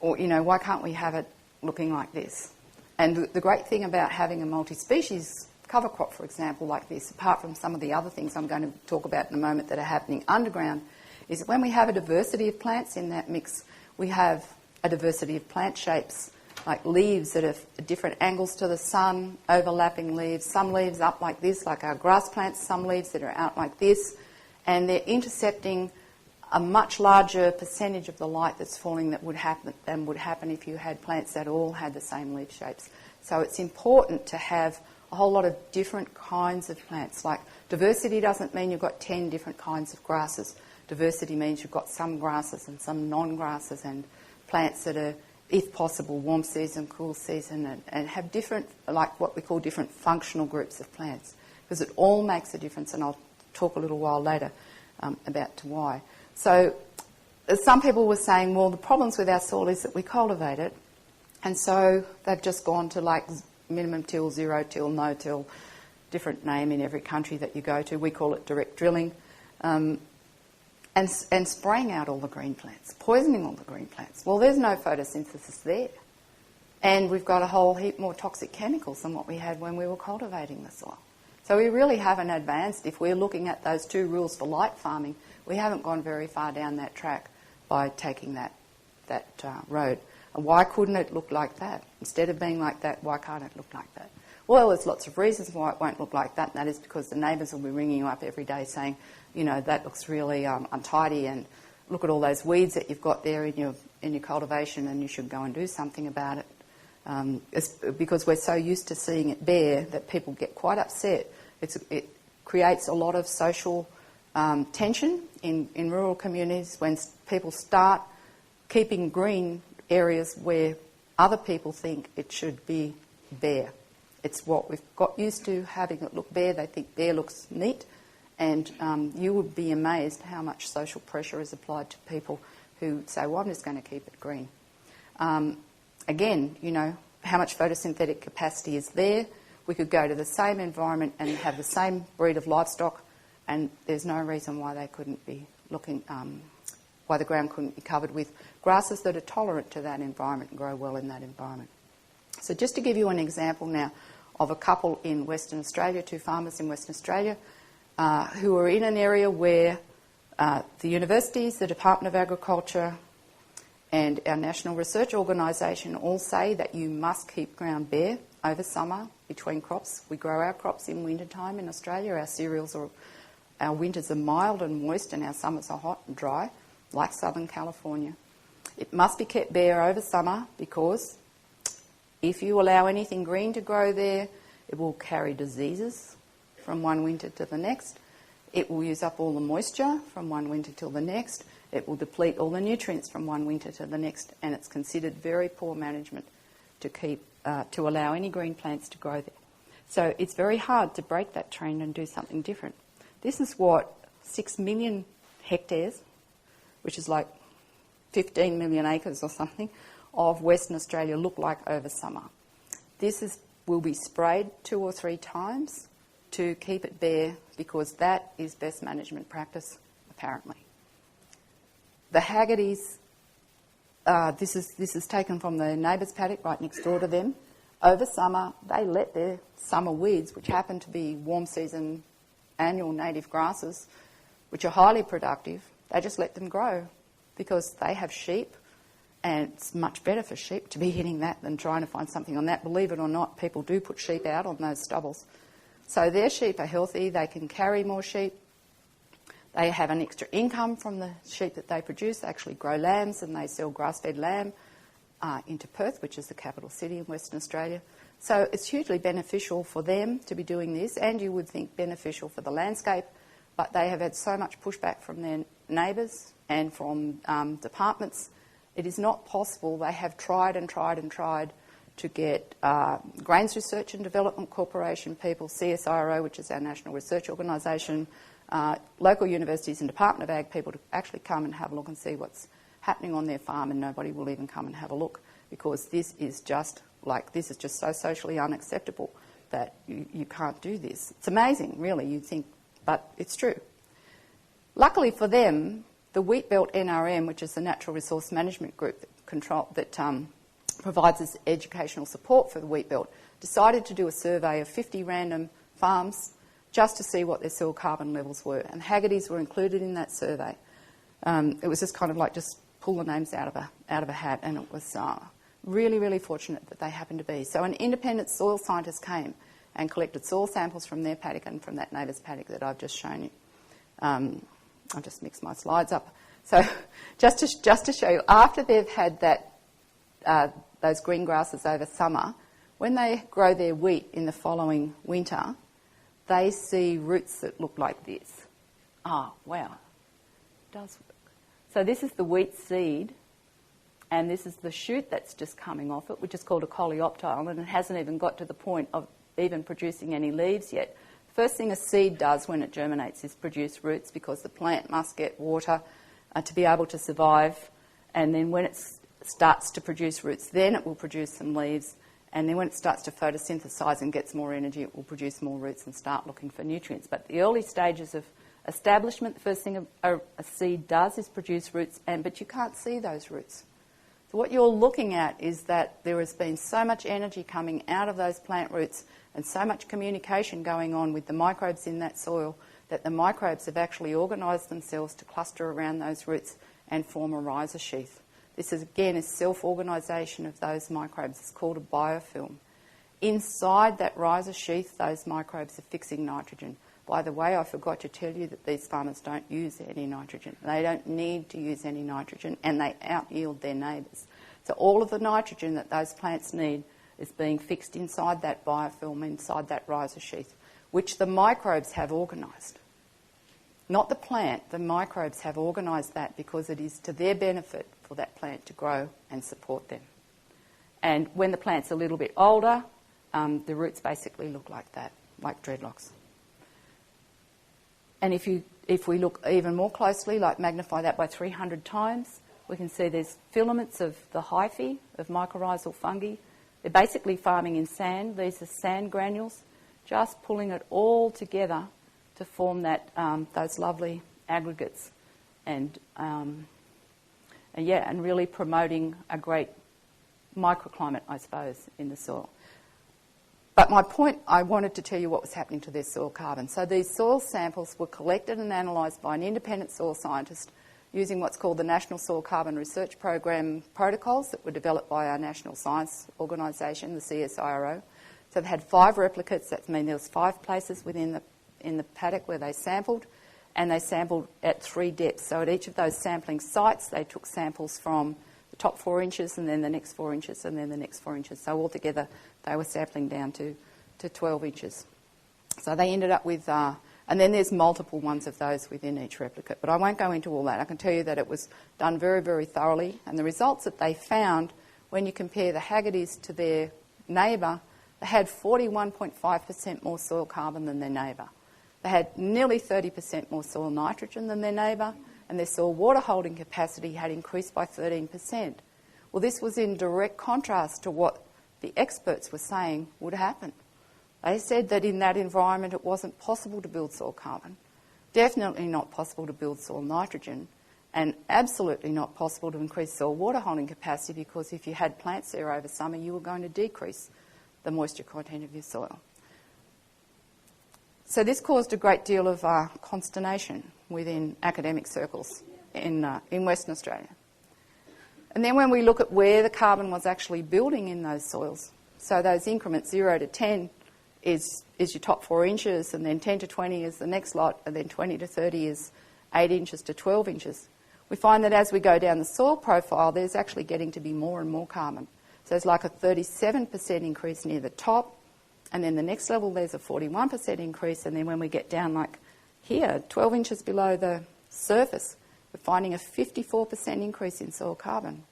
Speaker 3: Or, why can't we have it looking like this? And the great thing about having a multi-species cover crop, for example, like this, apart from some of the other things I'm going to talk about in a moment that are happening underground, is that when we have a diversity of plants in that mix, we have a diversity of plant shapes, like leaves that have different angles to the sun, overlapping leaves, some leaves up like this, like our grass plants, some leaves that are out like this, and they're intercepting a much larger percentage of the light that's falling than would happen if you had plants that all had the same leaf shapes. So it's important to have a whole lot of different kinds of plants. Like diversity doesn't mean you've got 10 different kinds of grasses. Diversity means you've got some grasses and some non-grasses and plants that are, if possible, warm season, cool season, and have different, like what we call different functional groups of plants, because it all makes a difference, and I'll talk a little while later about why. So some people were saying, well, the problems with our soil is that we cultivate it, and so they've just gone to like minimum till, zero till, no till, different name in every country that you go to. We call it direct drilling. And spraying out all the green plants, poisoning all the green plants. Well, there's no photosynthesis there. And we've got a whole heap more toxic chemicals than what we had when we were cultivating the soil. So we really haven't advanced. If we're looking at those 2 rules for light farming, we haven't gone very far down that track by taking that road. And why couldn't it look like that? Instead of being like that, why can't it look like that? Well, there's lots of reasons why it won't look like that, and that is because the neighbours will be ringing you up every day saying, that looks really untidy, and look at all those weeds that you've got there in your cultivation, and you should go and do something about it. It's because we're so used to seeing it bare that people get quite upset. It creates a lot of social tension in rural communities when people start keeping green areas where other people think it should be bare. It's what we've got used to, having it look bare. They think bare looks neat. And you would be amazed how much social pressure is applied to people who say, well, I'm just going to keep it green. Again, how much photosynthetic capacity is there. We could go to the same environment and have the same breed of livestock, and there's no reason why they couldn't be why the ground couldn't be covered with grasses that are tolerant to that environment and grow well in that environment. So just to give you an example now of a couple in Western Australia, 2 farmers in Western Australia, who are in an area where the universities, the Department of Agriculture, and our National Research Organisation all say that you must keep ground bare over summer between crops. We grow our crops in winter time in Australia. Our winters are mild and moist, and our summers are hot and dry, like Southern California. It must be kept bare over summer because if you allow anything green to grow there, it will carry diseases from one winter to the next. It will use up all the moisture from one winter till the next. It will deplete all the nutrients from one winter to the next, and it's considered very poor management to allow any green plants to grow there. So it's very hard to break that trend and do something different. This is what 6 million hectares, which is like 15 million acres or something, of Western Australia look like over summer. This will be sprayed 2 or 3 times to keep it bare, because that is best management practice, apparently. The Haggertys, this is taken from the neighbour's paddock right next door to them. Over summer, they let their summer weeds, which happen to be warm season annual native grasses, which are highly productive, they just let them grow because they have sheep, and it's much better for sheep to be hitting that than trying to find something on that. Believe it or not, people do put sheep out on those stubbles. So their sheep are healthy, they can carry more sheep, they have an extra income from the sheep that they produce. They actually grow lambs and they sell grass-fed lamb into Perth, which is the capital city in Western Australia. So it's hugely beneficial for them to be doing this, and you would think beneficial for the landscape, but they have had so much pushback from their neighbours and from departments. It is not possible. They have tried and tried and tried to get Grains Research and Development Corporation people, CSIRO, which is our national research organisation, local universities and Department of Ag people to actually come and have a look and see what's happening on their farm, and nobody will even come and have a look, because this is just so socially unacceptable that you can't do this. It's amazing, really, you'd think, but it's true. Luckily for them, the Wheatbelt NRM, which is the Natural Resource Management Group that provides us educational support for the Wheatbelt, decided to do a survey of 50 random farms just to see what their soil carbon levels were, and Haggertys were included in that survey. It was just kind of like just pull the names out of a hat, and it was really, really fortunate that they happened to be. So an independent soil scientist came and collected soil samples from their paddock and from that neighbour's paddock that I've just shown you. I've just mixed my slides up. So just to show you, after they've had those green grasses over summer, when they grow their wheat in the following winter, they see roots that look like this. Ah, wow. It does work. So this is the wheat seed, and this is the shoot that's just coming off it, which is called a coleoptile, and it hasn't even got to the point of even producing any leaves yet. First thing a seed does when it germinates is produce roots, because the plant must get water to be able to survive, and then when it starts to produce roots, then it will produce some leaves, and then when it starts to photosynthesize and gets more energy, it will produce more roots and start looking for nutrients. But the early stages of establishment, the first thing a seed does is produce roots, but you can't see those roots. So what you're looking at is that there has been so much energy coming out of those plant roots and so much communication going on with the microbes in that soil that the microbes have actually organised themselves to cluster around those roots and form a rhiza sheath. This is, again, a self-organisation of those microbes. It's called a biofilm. Inside that rhiza sheath, those microbes are fixing nitrogen. By the way, I forgot to tell you that these farmers don't use any nitrogen. They don't need to use any nitrogen, and they out-yield their neighbours. So all of the nitrogen that those plants need is being fixed inside that biofilm, inside that rhiza sheath, which the microbes have organised. Not the plant, the microbes have organised that because it is to their benefit for that plant to grow and support them. And when the plant's a little bit older, the roots basically look like that, like dreadlocks. And if we look even more closely, like magnify that by 300 times, we can see there's filaments of the hyphae of mycorrhizal fungi. They're basically farming in sand. These are sand granules, just pulling it all together to form that those lovely aggregates, and really promoting a great microclimate, I suppose, in the soil. But my point, I wanted to tell you what was happening to their soil carbon. So these soil samples were collected and analysed by an independent soil scientist using what's called the National Soil Carbon Research Program protocols that were developed by our national science organisation, the CSIRO. So they had 5 replicates. That means there was 5 places in the paddock where they sampled, and they sampled at 3 depths. So at each of those sampling sites, they took samples from the top 4 inches, and then the next 4 inches, and then the next 4 inches. So altogether, they were sampling down to 12 inches. So they ended up with, and then there's multiple ones of those within each replicate. But I won't go into all that. I can tell you that it was done very, very thoroughly. And the results that they found, when you compare the Haggertys to their neighbour, They had 41.5% more soil carbon than their neighbour. They had nearly 30% more soil nitrogen than their neighbour, and their soil water holding capacity had increased by 13%. Well, this was in direct contrast to what the experts were saying would happen. They said that in that environment it wasn't possible to build soil carbon, definitely not possible to build soil nitrogen, and absolutely not possible to increase soil water holding capacity, because if you had plants there over summer, you were going to decrease the moisture content of your soil. So this caused a great deal of consternation within academic circles in Western Australia. And then when we look at where the carbon was actually building in those soils, so those increments 0 to 10 is your top 4 inches, and then 10 to 20 is the next lot, and then 20 to 30 is 8 inches to 12 inches. We find that as we go down the soil profile, there's actually getting to be more and more carbon. So there's like a 37% increase near the top, and then the next level there's a 41% increase, and then when we get down like here, 12 inches below the surface, we're finding a 54% increase in soil carbon.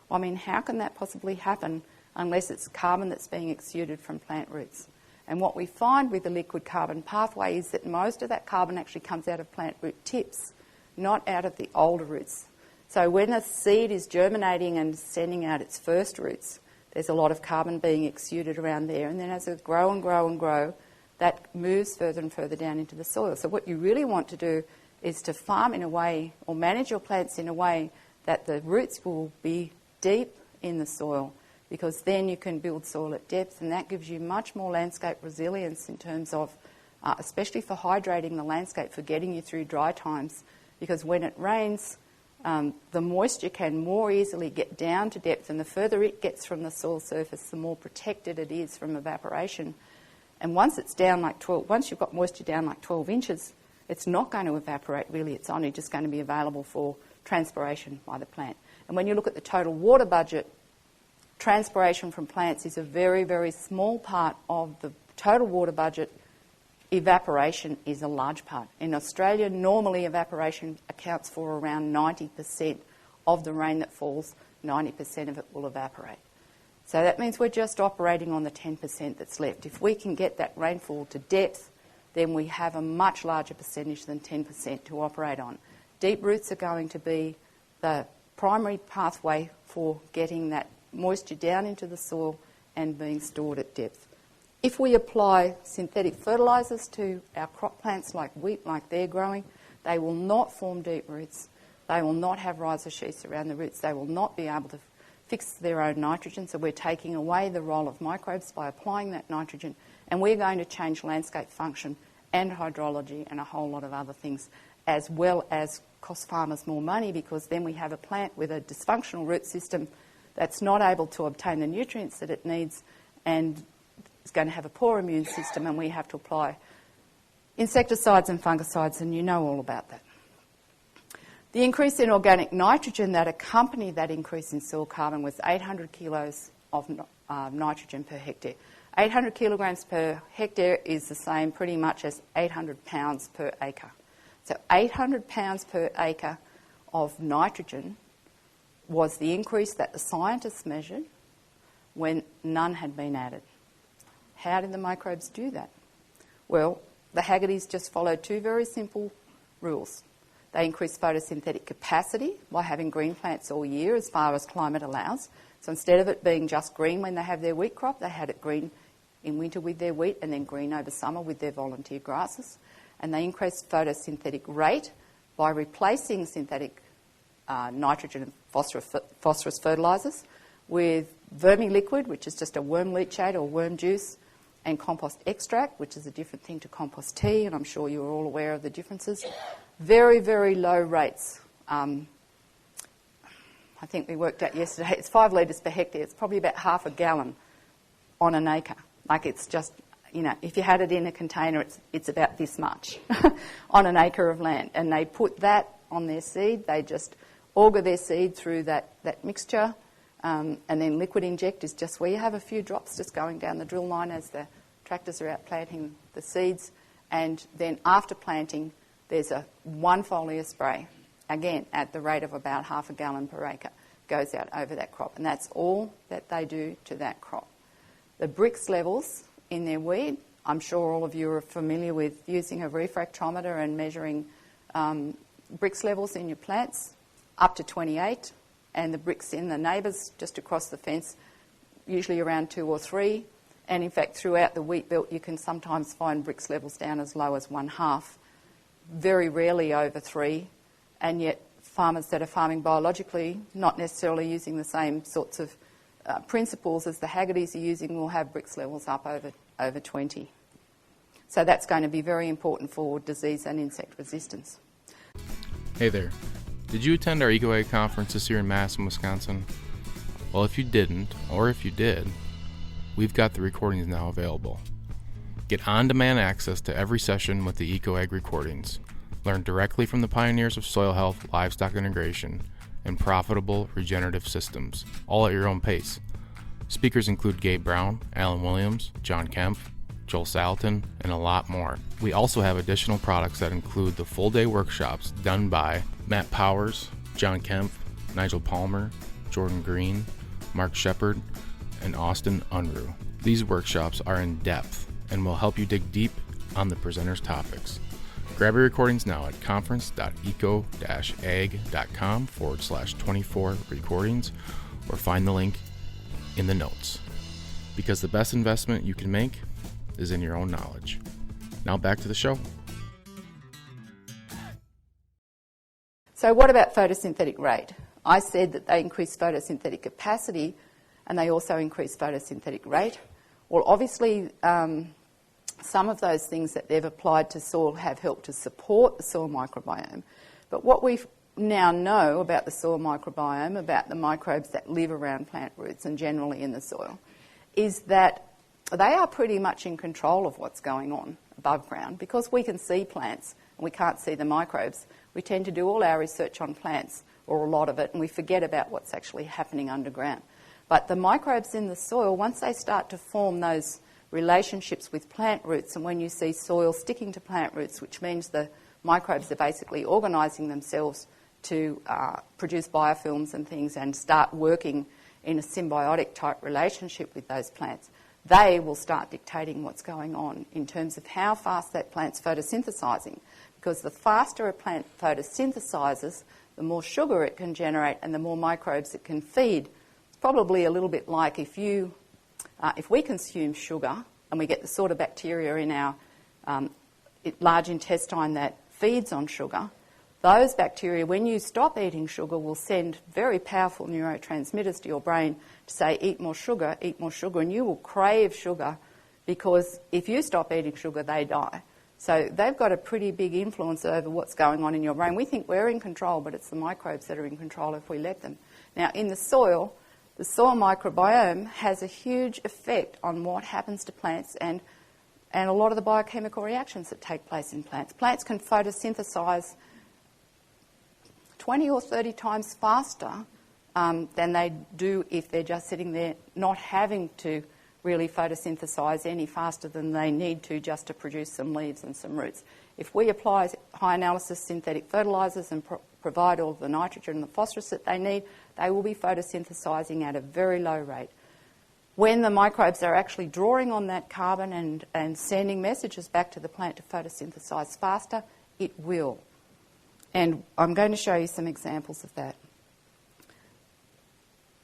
Speaker 3: Well, I mean, how can that possibly happen unless it's carbon that's being exuded from plant roots? And what we find with the liquid carbon pathway is that most of that carbon actually comes out of plant root tips, not out of the older roots. So when a seed is germinating and sending out its first roots, there's a lot of carbon being exuded around there, and then as it grow and grow and grow, that moves further and further down into the soil. So what you really want to do is to farm in a way, or manage your plants in a way, that the roots will be deep in the soil, because then you can build soil at depth, and that gives you much more landscape resilience in terms of, especially for hydrating the landscape, for getting you through dry times, because when it rains, the moisture can more easily get down to depth, and the further it gets from the soil surface, the more protected it is from evaporation. And once it's down like 12, once you've got moisture down like 12 inches, it's not going to evaporate really, it's only just going to be available for transpiration by the plant. And when you look at the total water budget, transpiration from plants is a very, very small part of the total water budget. Evaporation is a large part. In Australia, normally evaporation accounts for around 90% of the rain that falls, 90% of it will evaporate. So that means we're just operating on the 10% that's left. If we can get that rainfall to depth, then we have a much larger percentage than 10% to operate on. Deep roots are going to be the primary pathway for getting that moisture down into the soil and being stored at depth. If we apply synthetic fertilisers to our crop plants like wheat, like they're growing, they will not form deep roots. They will not have rhizosheaths around the roots. They will not be able to fix their own nitrogen. So we're taking away the role of microbes by applying that nitrogen, and we're going to change landscape function and hydrology and a whole lot of other things, as well as cost farmers more money, because then we have a plant with a dysfunctional root system that's not able to obtain the nutrients that it needs, and it's going to have a poor immune system, and we have to apply insecticides and fungicides, and you know all about that. The increase in organic nitrogen that accompanied that increase in soil carbon was 800 kilos of nitrogen per hectare. 800 kilograms per hectare is the same pretty much as 800 pounds per acre. So 800 pounds per acre of nitrogen was the increase that the scientists measured when none had been added. How did the microbes do that? Well, the Haggertys just followed two very simple rules. They increased photosynthetic capacity by having green plants all year as far as climate allows. So instead of it being just green when they have their wheat crop, they had it green in winter with their wheat and then green over summer with their volunteer grasses. And they increased photosynthetic rate by replacing synthetic nitrogen and phosphorus fertilisers with vermiliquid, which is just a worm leachate or worm juice, and compost extract, which is a different thing to compost tea, and I'm sure you're all aware of the differences. Very, very low rates. I think we worked out yesterday, it's 5 litres per hectare. It's probably about half a gallon on an acre. Like it's just, you know, if you had it in a container, it's about this much on an acre of land. And they put that on their seed. They just auger their seed through that mixture, and then liquid inject is just where you have a few drops just going down the drill line as the tractors are out planting the seeds. And then after planting, there's a 1 foliar spray, again at the rate of about half a gallon per acre, goes out over that crop. And that's all that they do to that crop.
Speaker 2: the Brix levels in their weed. I'm sure all of you are familiar with using a refractometer and measuring Brix levels in your plants, up to 28, and the Brix in the neighbours just across the fence, usually around 2 or 3. And in fact, throughout the wheat belt, you can sometimes find Brix levels down as low as 1/2, very rarely over 3, and yet farmers that are farming biologically, not necessarily using the same sorts of principles as the Haggertys are using, will have Brix levels up over 20. So that's going to be very important for disease and insect resistance.
Speaker 4: Hey there. Did you attend our Eco-Ag conference this year in Madison, Wisconsin? Well, if you didn't, or if you did, we've got the recordings now available. Get on-demand access to every session with the Eco-Ag recordings. Learn directly from the pioneers of soil health, livestock integration, and profitable regenerative systems, all at your own pace. Speakers include Gabe Brown, Alan Williams, John Kemp, Joel Salatin, and a lot more. We also have additional products that include the full-day workshops done by Matt Powers, John Kemp, Nigel Palmer, Jordan Green, Mark Shepard, and Austin Unruh. These workshops are in depth and will help you dig deep on the presenters' topics. Grab your recordings now at conference.eco-ag.com/24 recordings or find the link in the notes. Because the best investment you can make is in your own knowledge. Now back to the show.
Speaker 2: So what about photosynthetic rate? I said that they increase photosynthetic capacity and they also increase photosynthetic rate. Well, obviously, some of those things that they've applied to soil have helped to support the soil microbiome. But what we now know about the soil microbiome, about the microbes that live around plant roots and generally in the soil, is that they are pretty much in control of what's going on above ground. Because we can see plants and we can't see the microbes, we tend to do all our research on plants, or a lot of it, and we forget about what's actually happening underground. But the microbes in the soil, once they start to form those relationships with plant roots, and when you see soil sticking to plant roots, which means the microbes are basically organising themselves to produce biofilms and things and start working in a symbiotic type relationship with those plants, they will start dictating what's going on in terms of how fast that plant's photosynthesising. Because the faster a plant photosynthesises, the more sugar it can generate and the more microbes it can feed. It's probably a little bit like if we consume sugar and we get the sort of bacteria in our large intestine that feeds on sugar, those bacteria, when you stop eating sugar, will send very powerful neurotransmitters to your brain to say, eat more sugar, and you will crave sugar because if you stop eating sugar, they die. So they've got a pretty big influence over what's going on in your brain. We think we're in control, but it's the microbes that are in control if we let them. Now, in the soil microbiome has a huge effect on what happens to plants and a lot of the biochemical reactions that take place in plants. Plants can photosynthesize 20 or 30 times faster than they do if they're just sitting there not having to really photosynthesize any faster than they need to just to produce some leaves and some roots. If we apply high analysis synthetic fertilisers and provide all the nitrogen and the phosphorus that they need, they will be photosynthesizing at a very low rate. When the microbes are actually drawing on that carbon and sending messages back to the plant to photosynthesize faster, it will. And I'm going to show you some examples of that.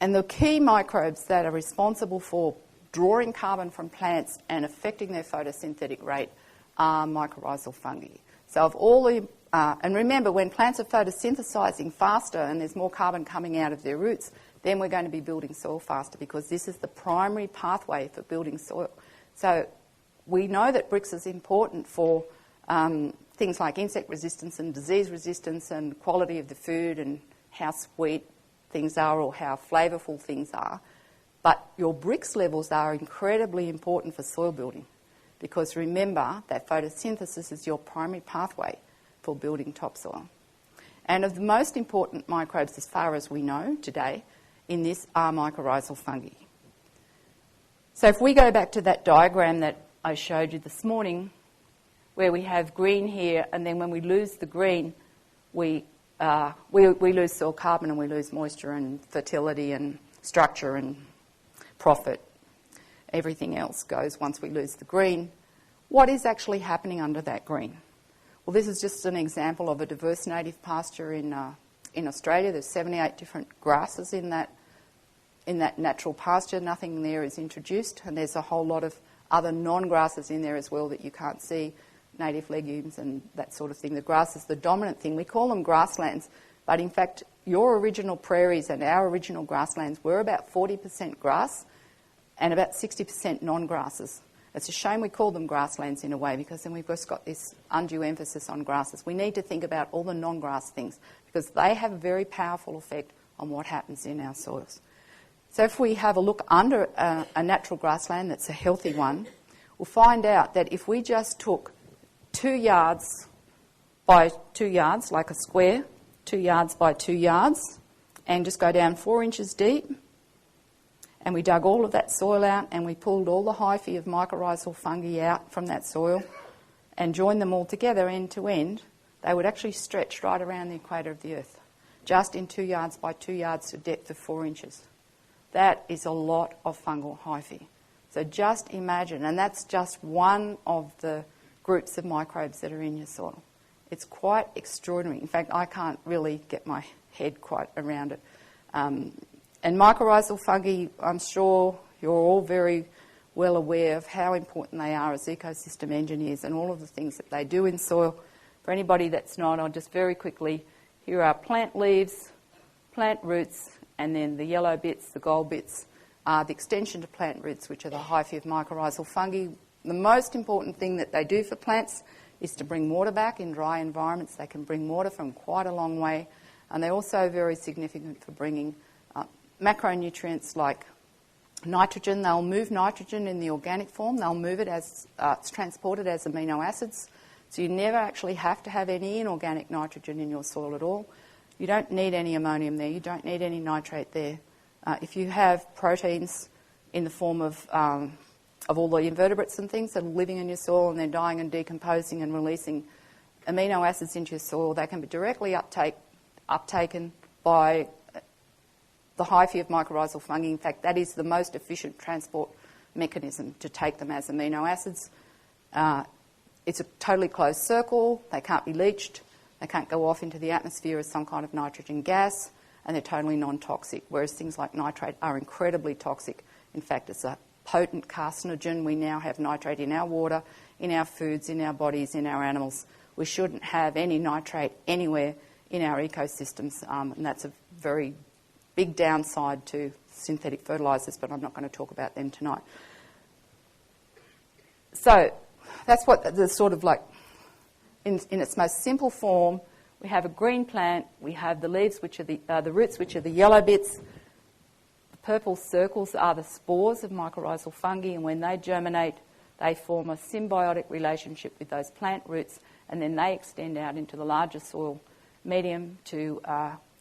Speaker 2: And the key microbes that are responsible for drawing carbon from plants and affecting their photosynthetic rate are mycorrhizal fungi. So of all the, and remember, when plants are photosynthesizing faster and there's more carbon coming out of their roots, then we're going to be building soil faster because this is the primary pathway for building soil. So we know that Brix is important for things like insect resistance and disease resistance and quality of the food and how sweet things are or how flavourful things are. But your Brix levels are incredibly important for soil building because remember that photosynthesis is your primary pathway for building topsoil. And of the most important microbes as far as we know today in this are mycorrhizal fungi. So if we go back to that diagram that I showed you this morning where we have green here and then when we lose the green we lose soil carbon and we lose moisture and fertility and structure and profit.
Speaker 3: everything else goes once we lose the green. What is actually happening under that green? Well, this is just an example of a diverse native pasture in Australia. There's 78 different grasses in that natural pasture. Nothing there is introduced, and there's a whole lot of other non-grasses in there as well that you can't see, native legumes and that sort of thing. The grass is the dominant thing. We call them grasslands, but in fact, your original prairies and our original grasslands were about 40% grass and about 60% non-grasses. It's a shame we call them grasslands in a way, because then we've just got this undue emphasis on grasses. We need to think about all the non-grass things, because they have a very powerful effect on what happens in our soils. So if we have a look under a natural grassland that's a healthy one, we'll find out that if we just took 2 yards by 2 yards, like a square, 2 yards by 2 yards, and just go down 4 inches deep, and we dug all of that soil out and we pulled all the hyphae of mycorrhizal fungi out from that soil and joined them all together end to end, they would actually stretch right around the equator of the Earth, just in 2 yards by 2 yards to a depth of 4 inches. That is a lot of fungal hyphae. So just imagine, and that's just one of the groups of microbes that are in your soil. It's quite extraordinary. In fact, I can't really get my head quite around it. And mycorrhizal fungi, I'm sure you're all very well aware of how important they are as ecosystem engineers and all of the things that they do in soil. For anybody that's not, I'll just very quickly, here are plant leaves, plant roots, and then the yellow bits, the gold bits, are the extension to plant roots, which are the hyphae of mycorrhizal fungi. The most important thing that they do for plants is to bring water back in dry environments. They can bring water from quite a long way, and they're also very significant for bringing macronutrients like nitrogen. They'll move nitrogen in the organic form. They'll move it as it's transported as amino acids. So you never actually have to have any inorganic nitrogen in your soil at all. You don't need any ammonium there. You don't need any nitrate there. If you have proteins in the form of all the invertebrates and things that are living in your soil and they're dying and decomposing and releasing amino acids into your soil, they can be directly uptaken by the hyphae of mycorrhizal fungi. In fact, that is the most efficient transport mechanism to take them as amino acids. It's a totally closed circle. They can't be leached. They can't go off into the atmosphere as some kind of nitrogen gas, and they're totally non-toxic, whereas things like nitrate are incredibly toxic. In fact, it's a potent carcinogen. We now have nitrate in our water, in our foods, in our bodies, in our animals. We shouldn't have any nitrate anywhere in our ecosystems, and that's a very big downside to synthetic fertilisers, but I'm not going to talk about them tonight. So that's what the sort of like, in its most simple form, we have a green plant, we have the leaves, which are the roots, which are the yellow bits. The purple circles are the spores of mycorrhizal fungi, and when they germinate, they form a symbiotic relationship with those plant roots, and then they extend out into the larger soil medium to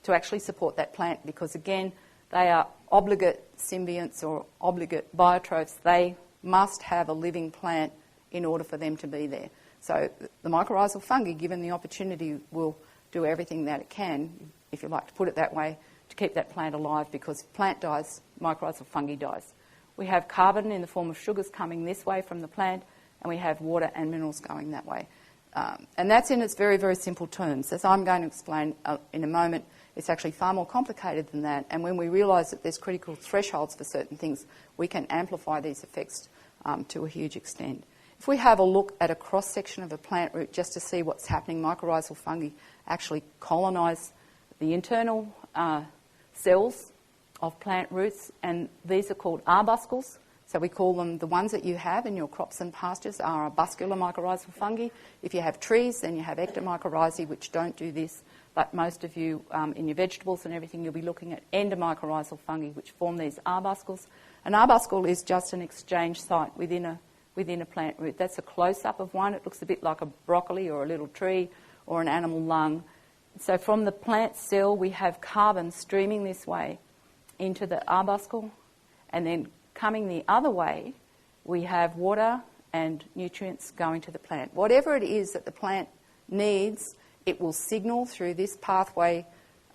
Speaker 3: actually support that plant, because again, they are obligate symbionts or obligate biotrophs. They must have a living plant in order for them to be there. So the mycorrhizal fungi, given the opportunity, will do everything that it can, if you like to put it that way, to keep that plant alive, because if plant dies, mycorrhizal fungi dies. We have carbon in the form of sugars coming this way from the plant, and we have water and minerals going that way. And that's in its very, very simple terms. As I'm going to explain in a moment, it's actually far more complicated than that. And when we realise that there's critical thresholds for certain things, we can amplify these effects to a huge extent. If we have a look at a cross-section of a plant root just to see what's happening, mycorrhizal fungi actually colonise the internal cells of plant roots, and these are called arbuscles. So we call them, the ones that you have in your crops and pastures are arbuscular mycorrhizal fungi. If you have trees, then you have ectomycorrhizae, which don't do this. But most of you, in your vegetables and everything, you'll be looking at endomycorrhizal fungi, which form these arbuscles. An arbuscle is just an exchange site within a plant root. That's a close-up of one. It looks a bit like a broccoli or a little tree or an animal lung. So from the plant cell, we have carbon streaming this way into the arbuscle, and then coming the other way, we have water and nutrients going to the plant. Whatever it is that the plant needs, it will signal through this pathway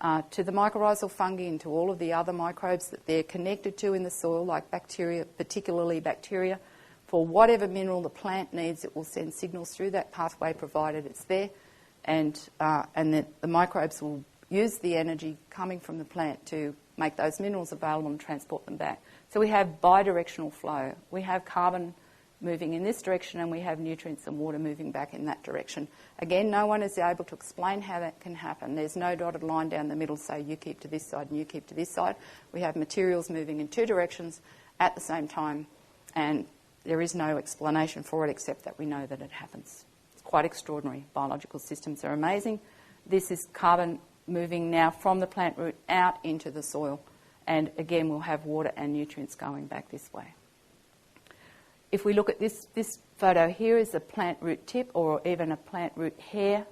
Speaker 3: to the mycorrhizal fungi and to all of the other microbes that they're connected to in the soil, like bacteria, particularly bacteria. For whatever mineral the plant needs, it will send signals through that pathway, provided it's there, and the microbes will use the energy coming from the plant to make those minerals available and transport them back. So we have bidirectional flow. We have carbon moving in this direction, and we have nutrients and water moving back in that direction. Again, no one is able to explain how that can happen. There's no dotted line down the middle, so you keep to this side and you keep to this side. We have materials moving in two directions at the same time, and there is no explanation for it except that we know that it happens. It's quite extraordinary. Biological systems are amazing. This is carbon moving now from the plant root out into the soil, and again we'll have water and nutrients going back this way. If we look at this photo here is a plant root tip or even a plant root hair,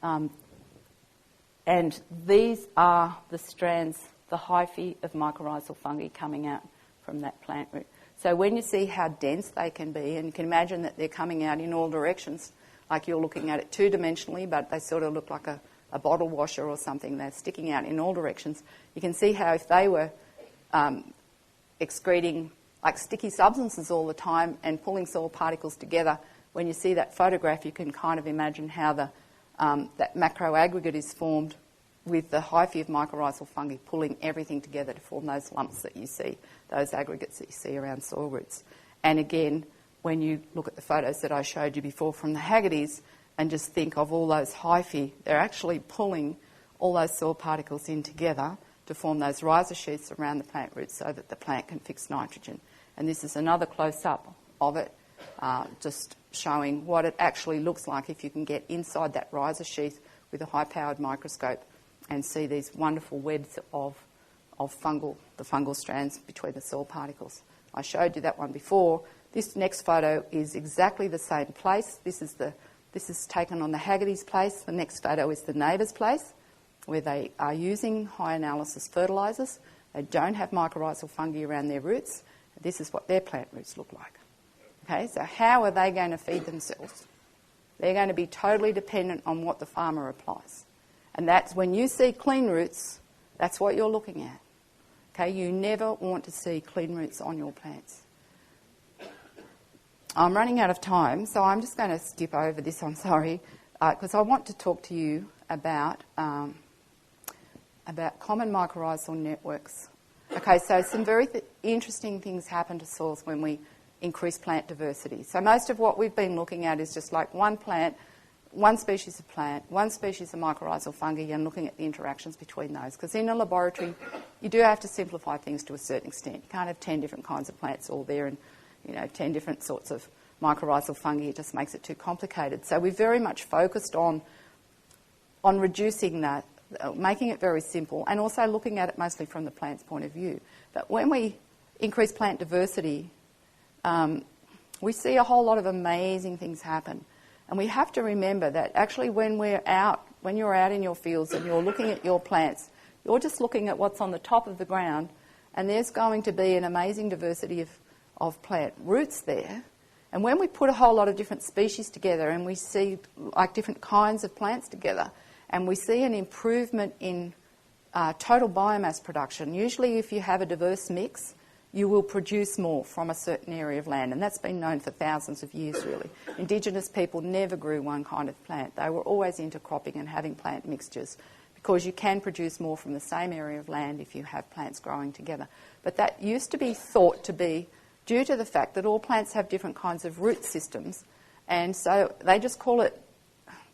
Speaker 3: and these are the strands, the hyphae of mycorrhizal fungi coming out from that plant root. So when you see how dense they can be, and you can imagine that they're coming out in all directions, like you're looking at it two-dimensionally, but they sort of look like a bottle washer or something. They're sticking out in all directions. You can see how if they were excreting like sticky substances all the time and pulling soil particles together, when you see that photograph, you can kind of imagine how that macro aggregate is formed with the hyphae of mycorrhizal fungi pulling everything together to form those lumps that you see, those aggregates that you see around soil roots. And again, when you look at the photos that I showed you before from the Haggertys and just think of all those hyphae, they're actually pulling all those soil particles in together to form those rhizosheaths around the plant roots so that the plant can fix nitrogen. And this is another close-up of it, just showing what it actually looks like if you can get inside that rhizosheath with a high-powered microscope and see these wonderful webs of the fungal strands between the soil particles. I showed you that one before. This next photo is exactly the same place. This is taken on the Haggerty's place. The next photo is the neighbour's place, where they are using high analysis fertilisers. They don't have mycorrhizal fungi around their roots. This is what their plant roots look like. Okay, so how are they going to feed themselves? They're going to be totally dependent on what the farmer applies. And that's when you see clean roots, that's what you're looking at. Okay, you never want to see clean roots on your plants. I'm running out of time, so I'm just going to skip over this, I'm sorry, because I want to talk to you about common mycorrhizal networks. Okay, so some very interesting things happen to soils when we increase plant diversity. So most of what we've been looking at is just like one plant, one species of plant, one species of mycorrhizal fungi, and looking at the interactions between those. Because in a laboratory, you do have to simplify things to a certain extent. You can't have 10 different kinds of plants all there and 10 different sorts of mycorrhizal fungi. It just makes it too complicated. So we're very much focused on reducing that, making it very simple, and also looking at it mostly from the plant's point of view. But when we increase plant diversity, we see a whole lot of amazing things happen. And we have to remember that actually when you're out in your fields and you're looking at your plants, you're just looking at what's on the top of the ground, and there's going to be an amazing diversity of plant roots there. And when we put a whole lot of different species together and we see like different kinds of plants together, and we see an improvement in total biomass production. Usually if you have a diverse mix, you will produce more from a certain area of land, and that's been known for thousands of years, really. Indigenous people never grew one kind of plant. They were always intercropping and having plant mixtures because you can produce more from the same area of land if you have plants growing together. But that used to be thought to be due to the fact that all plants have different kinds of root systems, and so they just call it,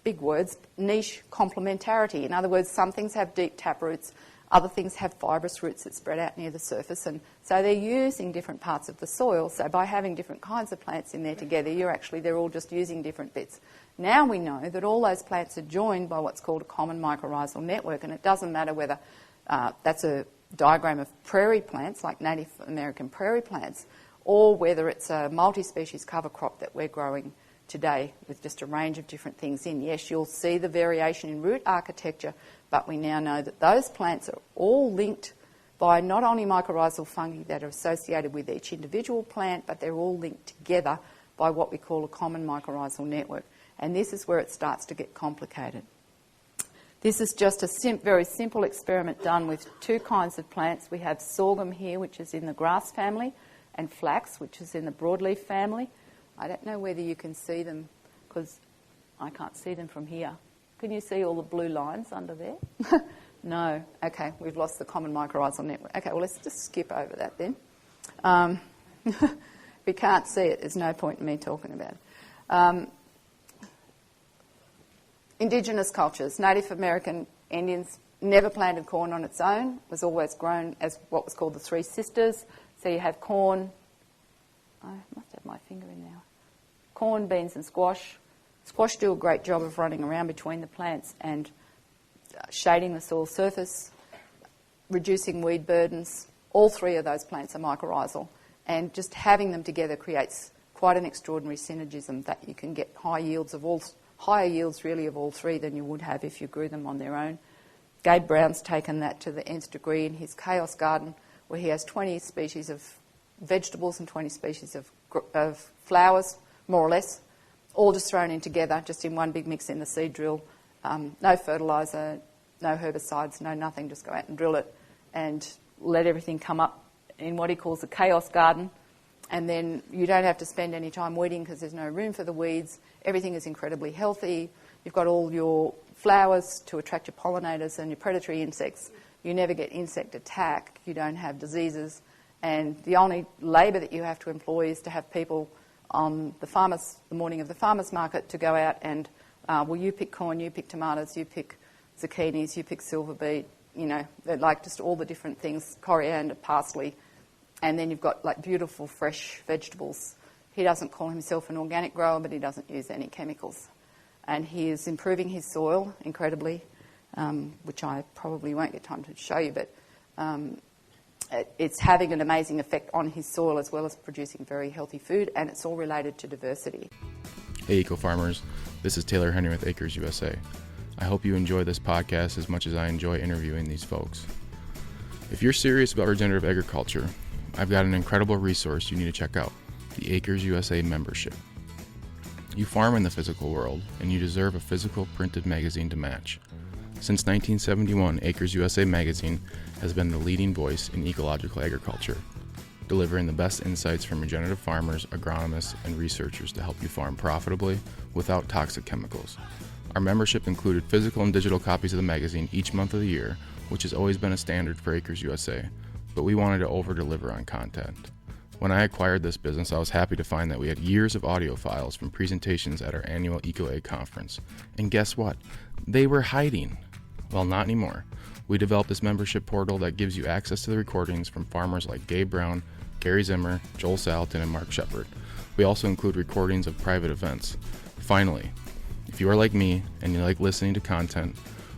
Speaker 3: big words, niche complementarity. In other words, some things have deep tap roots, other things have fibrous roots that spread out near the surface, and so they're using different parts of the soil. So by having different kinds of plants in there together, they're all just using different bits. Now we know that all those plants are joined by what's called a common mycorrhizal network, and it doesn't matter whether that's a diagram of prairie plants, like Native American prairie plants, or whether it's a multi-species cover crop that we're growing today with just a range of different things in. Yes, you'll see the variation in root architecture, but we now know that those plants are all linked by not only mycorrhizal fungi that are associated with each individual plant, but they're all linked together by what we call a common mycorrhizal network. And this is where it starts to get complicated. This is just a very simple experiment done with two kinds of plants. We have sorghum here, which is in the grass family, and flax, which is in the broadleaf family. I don't know whether you can see them because I can't see them from here. Can you see all the blue lines under there? No. Okay, we've lost the common mycorrhizal network. Okay, well, let's just skip over that then. If you can't see it, there's no point in me talking about it. Indigenous cultures. Native American Indians never planted corn on its own. It was always grown as what was called the Three Sisters. So you have corn. I must have my finger in now. Corn, beans, and squash. Squash do a great job of running around between the plants and shading the soil surface, reducing weed burdens. All three of those plants are mycorrhizal, and just having them together creates quite an extraordinary synergism that you can get higher yields really of all three than you would have if you grew them on their own. Gabe Brown's taken that to the nth degree in his Chaos Garden, where he has 20 species of vegetables and 20 species of flowers, more or less, all just thrown in together, just in one big mix in the seed drill. No fertiliser, no herbicides, no nothing, just go out and drill it and let everything come up in what he calls a chaos garden. And then you don't have to spend any time weeding because there's no room for the weeds. Everything is incredibly healthy. You've got all your flowers to attract your pollinators and your predatory insects. You never get insect attack. You don't have diseases. And the only labour that you have to employ is to have people on the morning of the farmers market to go out and, well, you pick corn, you pick tomatoes, you pick zucchinis, you pick silver beet, you know, they're like just all the different things, coriander, parsley, and then you've got like beautiful fresh vegetables. He doesn't call himself an organic grower, but he doesn't use any chemicals. And he is improving his soil incredibly, which I probably won't get time to show you, but it's having an amazing effect on his soil as well as producing very healthy food, and it's all related to diversity.
Speaker 4: Hey eco-farmers, this is Taylor Henry with Acres USA. I hope you enjoy this podcast as much as I enjoy interviewing these folks. If you're serious about regenerative agriculture, I've got an incredible resource you need to check out, the Acres USA membership. You farm in the physical world, and you deserve a physical printed magazine to match. Since 1971, Acres USA magazine has been the leading voice in ecological agriculture, delivering the best insights from regenerative farmers, agronomists, and researchers to help you farm profitably without toxic chemicals. Our membership included physical and digital copies of the magazine each month of the year, which has always been a standard for Acres USA, but we wanted to over-deliver on content. When I acquired this business, I was happy to find that we had years of audio files from presentations at our annual Eco-Ag conference. And guess what? They were hiding. Well, not anymore. We developed this membership portal that gives you access to the recordings from farmers like Gabe Brown, Gary Zimmer, Joel Salatin, and Mark Shepard. We also include recordings of private events. Finally, if you are like me and you like listening to content,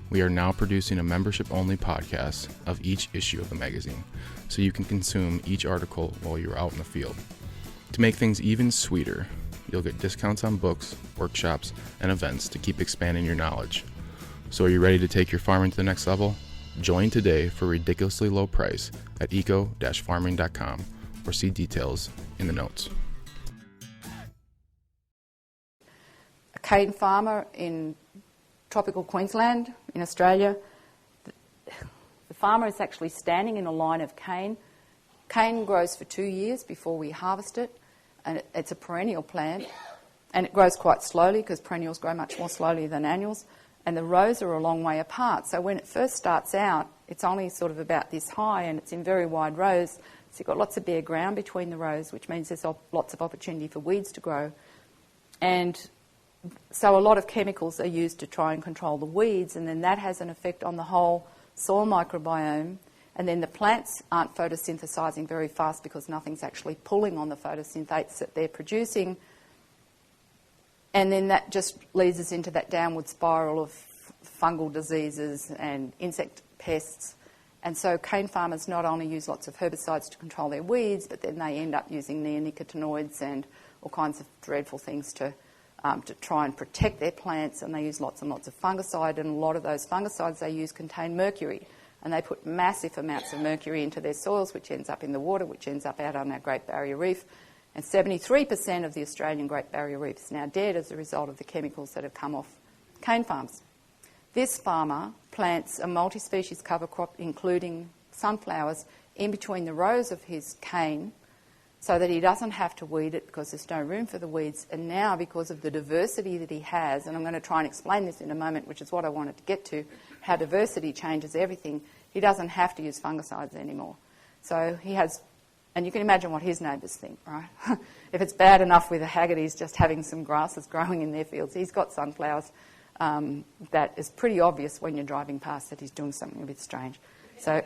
Speaker 4: we are now producing a membership-only podcast of each issue of the magazine, so you can consume each article while you're out in the field. To make things even sweeter, you'll get discounts on books, workshops, and events to keep expanding your knowledge. So are you ready to take your farming to the next level? Join today for a ridiculously low price at eco-farming.com or see details in the notes.
Speaker 3: A cane farmer in tropical Queensland in Australia, the farmer is actually standing in a line of cane. Cane grows for 2 years before we harvest it, and it's a perennial plant, and it grows quite slowly because perennials grow much more slowly than annuals, and the rows are a long way apart. So when it first starts out, it's only sort of about this high, and it's in very wide rows, so you've got lots of bare ground between the rows, which means there's lots of opportunity for weeds to grow. And so a lot of chemicals are used to try and control the weeds, and then that has an effect on the whole soil microbiome. And then the plants aren't photosynthesizing very fast because nothing's actually pulling on the photosynthates that they're producing. And then that just leads us into that downward spiral of fungal diseases and insect pests. And so cane farmers not only use lots of herbicides to control their weeds, but then they end up using neonicotinoids and all kinds of dreadful things to try and protect their plants, and they use lots and lots of fungicide, and a lot of those fungicides they use contain mercury, and they put massive amounts of mercury into their soils, which ends up in the water, which ends up out on our Great Barrier Reef, and 73% of the Australian Great Barrier Reef is now dead as a result of the chemicals that have come off cane farms. This farmer plants a multi-species cover crop, including sunflowers, in between the rows of his cane so that he doesn't have to weed it because there's no room for the weeds. And now, because of the diversity that he has, and I'm going to try and explain this in a moment, which is what I wanted to get to, how diversity changes everything, he doesn't have to use fungicides anymore. So he has, and you can imagine what his neighbours think, right? If it's bad enough with the Haggertys just having some grasses growing in their fields, he's got sunflowers. That is pretty obvious when you're driving past that he's doing something a bit strange. So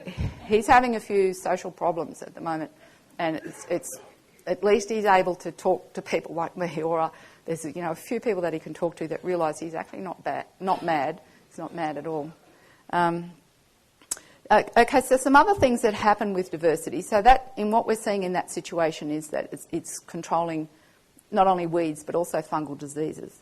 Speaker 3: he's having a few social problems at the moment, and it's at least he's able to talk to people like me, or there's a few people that he can talk to that realise he's actually not mad. He's not mad at all. Okay, so some other things that happen with diversity. So that, in what we're seeing in that situation, is that it's controlling not only weeds but also fungal diseases.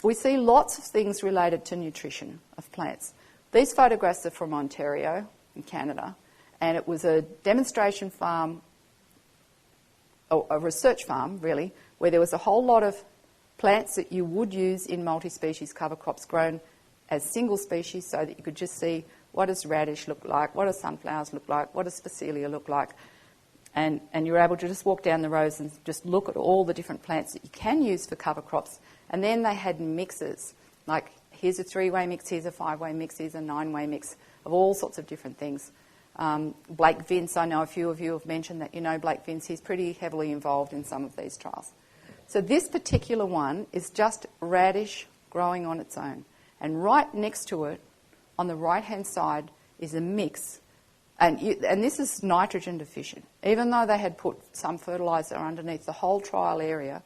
Speaker 3: We see lots of things related to nutrition of plants. These photographs are from Ontario in Canada, and it was a demonstration farm, or a research farm really, where there was a whole lot of plants that you would use in multi-species cover crops grown as single species, so that you could just see what does radish look like, what do sunflowers look like, what does Phacelia look like, and you were able to just walk down the rows and just look at all the different plants that you can use for cover crops. And then they had mixes, like here's a 3-way mix, here's a 5-way mix, here's a 9-way mix of all sorts of different things. Blake Vince, I know a few of you have mentioned that you know Blake Vince. He's pretty heavily involved in some of these trials. So this particular one is just radish growing on its own. And right next to it, on the right-hand side, is a mix. And this is nitrogen deficient. Even though they had put some fertiliser underneath the whole trial area,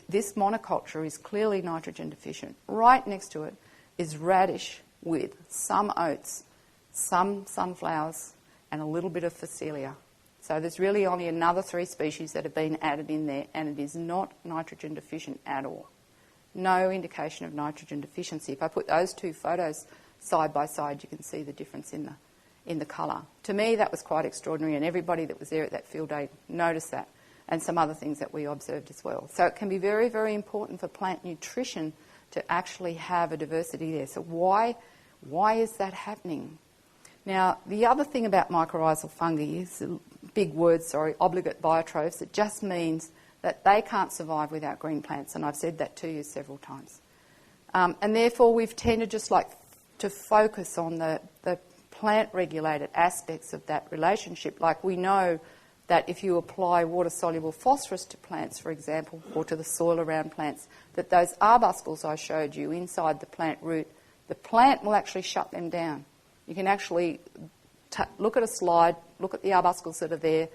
Speaker 3: this monoculture is clearly nitrogen deficient. Right next to it is radish with some oats, some sunflowers, and a little bit of Phacelia. So there's really only another 3 species that have been added in there, and it is not nitrogen deficient at all. No indication of nitrogen deficiency. If I put those 2 photos side by side, you can see the difference in the colour. To me, that was quite extraordinary, and everybody that was there at that field day noticed that, and some other things that we observed as well. So it can be very, very important for plant nutrition to actually have a diversity there. So why is that happening? Now, the other thing about mycorrhizal fungi is, big word, obligate biotrophs. It just means that they can't survive without green plants, and I've said that to you several times. And therefore, we've tended just like to focus on the plant-regulated aspects of that relationship. Like we know that if you apply water-soluble phosphorus to plants, for example, or to the soil around plants, that those arbuscles I showed you inside the plant root, the plant will actually shut them down. You can actually look at a slide, look at the arbuscles that are there,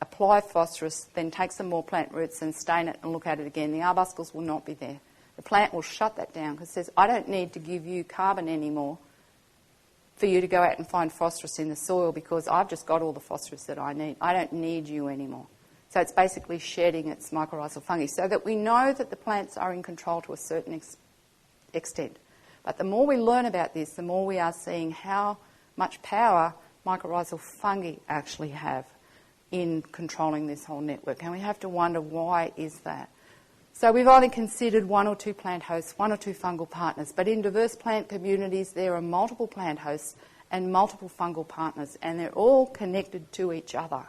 Speaker 3: apply phosphorus, then take some more plant roots and stain it and look at it again. The arbuscles will not be there. The plant will shut that down because it says, I don't need to give you carbon anymore for you to go out and find phosphorus in the soil because I've just got all the phosphorus that I need. I don't need you anymore. So it's basically shedding its mycorrhizal fungi, so that we know that the plants are in control to a certain extent. But the more we learn about this, the more we are seeing how much power mycorrhizal fungi actually have in controlling this whole network. And we have to wonder, why is that? So we've only considered 1 or 2 plant hosts, 1 or 2 fungal partners. But in diverse plant communities, there are multiple plant hosts and multiple fungal partners, and they're all connected to each other.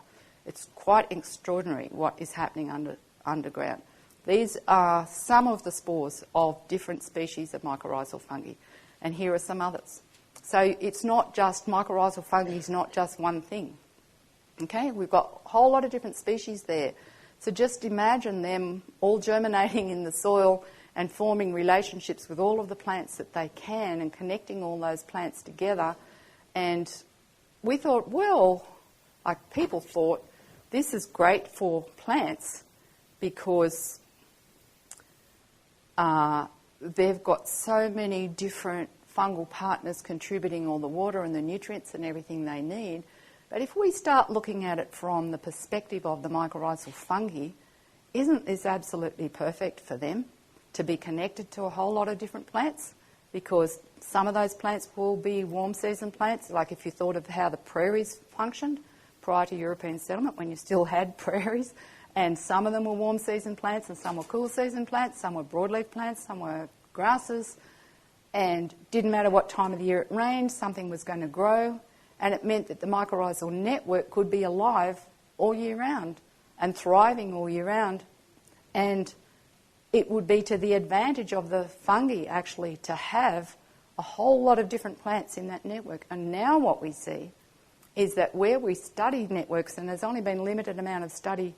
Speaker 3: It's quite extraordinary what is happening underground. These are some of the spores of different species of mycorrhizal fungi, and here are some others. So it's not just mycorrhizal fungi is not just one thing. Okay, we've got a whole lot of different species there. So just imagine them all germinating in the soil and forming relationships with all of the plants that they can and connecting all those plants together. And we thought, well, like people thought, this is great for plants because they've got so many different fungal partners contributing all the water and the nutrients and everything they need. But if we start looking at it from the perspective of the mycorrhizal fungi, isn't this absolutely perfect for them to be connected to a whole lot of different plants? Because some of those plants will be warm season plants, like if you thought of how the prairies functioned prior to European settlement when you still had prairies, and some of them were warm season plants and some were cool season plants, some were broadleaf plants, some were grasses. and didn't matter what time of the year it rained, something was going to grow, and it meant that the mycorrhizal network could be alive all year round and thriving all year round. And it would be to the advantage of the fungi, actually, to have a whole lot of different plants in that network. And now what we see is that where we study networks, and there's only been a limited amount of study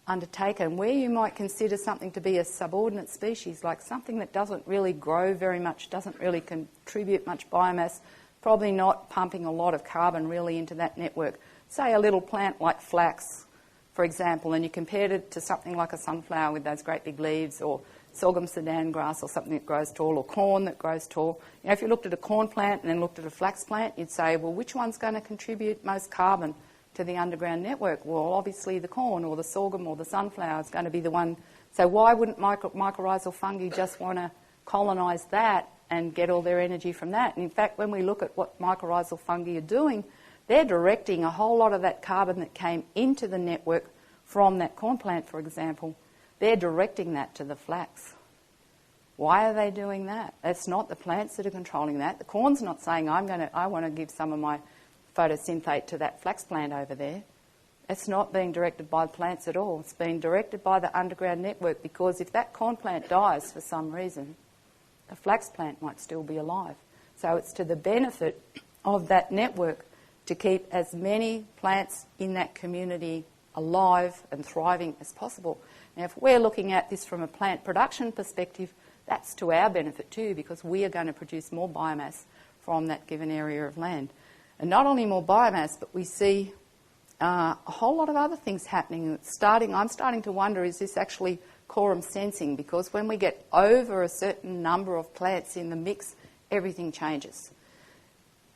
Speaker 3: undertaken, where you might consider something to be a subordinate species, like something that doesn't really grow very much, doesn't really contribute much biomass, probably not pumping a lot of carbon really into that network. Say a little plant like flax, for example, and you compared it to something like a sunflower with those great big leaves, or sorghum sudan grass, or something that grows tall, or corn that grows tall. You know, if you looked at a corn plant and then looked at a flax plant, you'd say, well, which one's going to contribute most carbon to the underground network? Well, obviously the corn or the sorghum or the sunflower is going to be the one. So why wouldn't mycorrhizal fungi just want to colonise that and get all their energy from that? And in fact, when we look at what mycorrhizal fungi are doing, they're directing a whole lot of that carbon that came into the network from that corn plant, for example. They're directing that to the flax. Why are they doing that? It's not the plants that are controlling that. The corn's not saying, I want to give some of my photosynthate to that flax plant over there. It's not being directed by the plants at all. It's being directed by the underground network, because if that corn plant dies for some reason, the flax plant might still be alive. So it's to the benefit of that network to keep as many plants in that community alive and thriving as possible. Now, if we're looking at this from a plant production perspective, that's to our benefit too, because we are going to produce more biomass from that given area of land. And not only more biomass, but we see a whole lot of other things happening. I'm starting to wonder, is this actually quorum sensing? Because when we get over a certain number of plants in the mix, everything changes.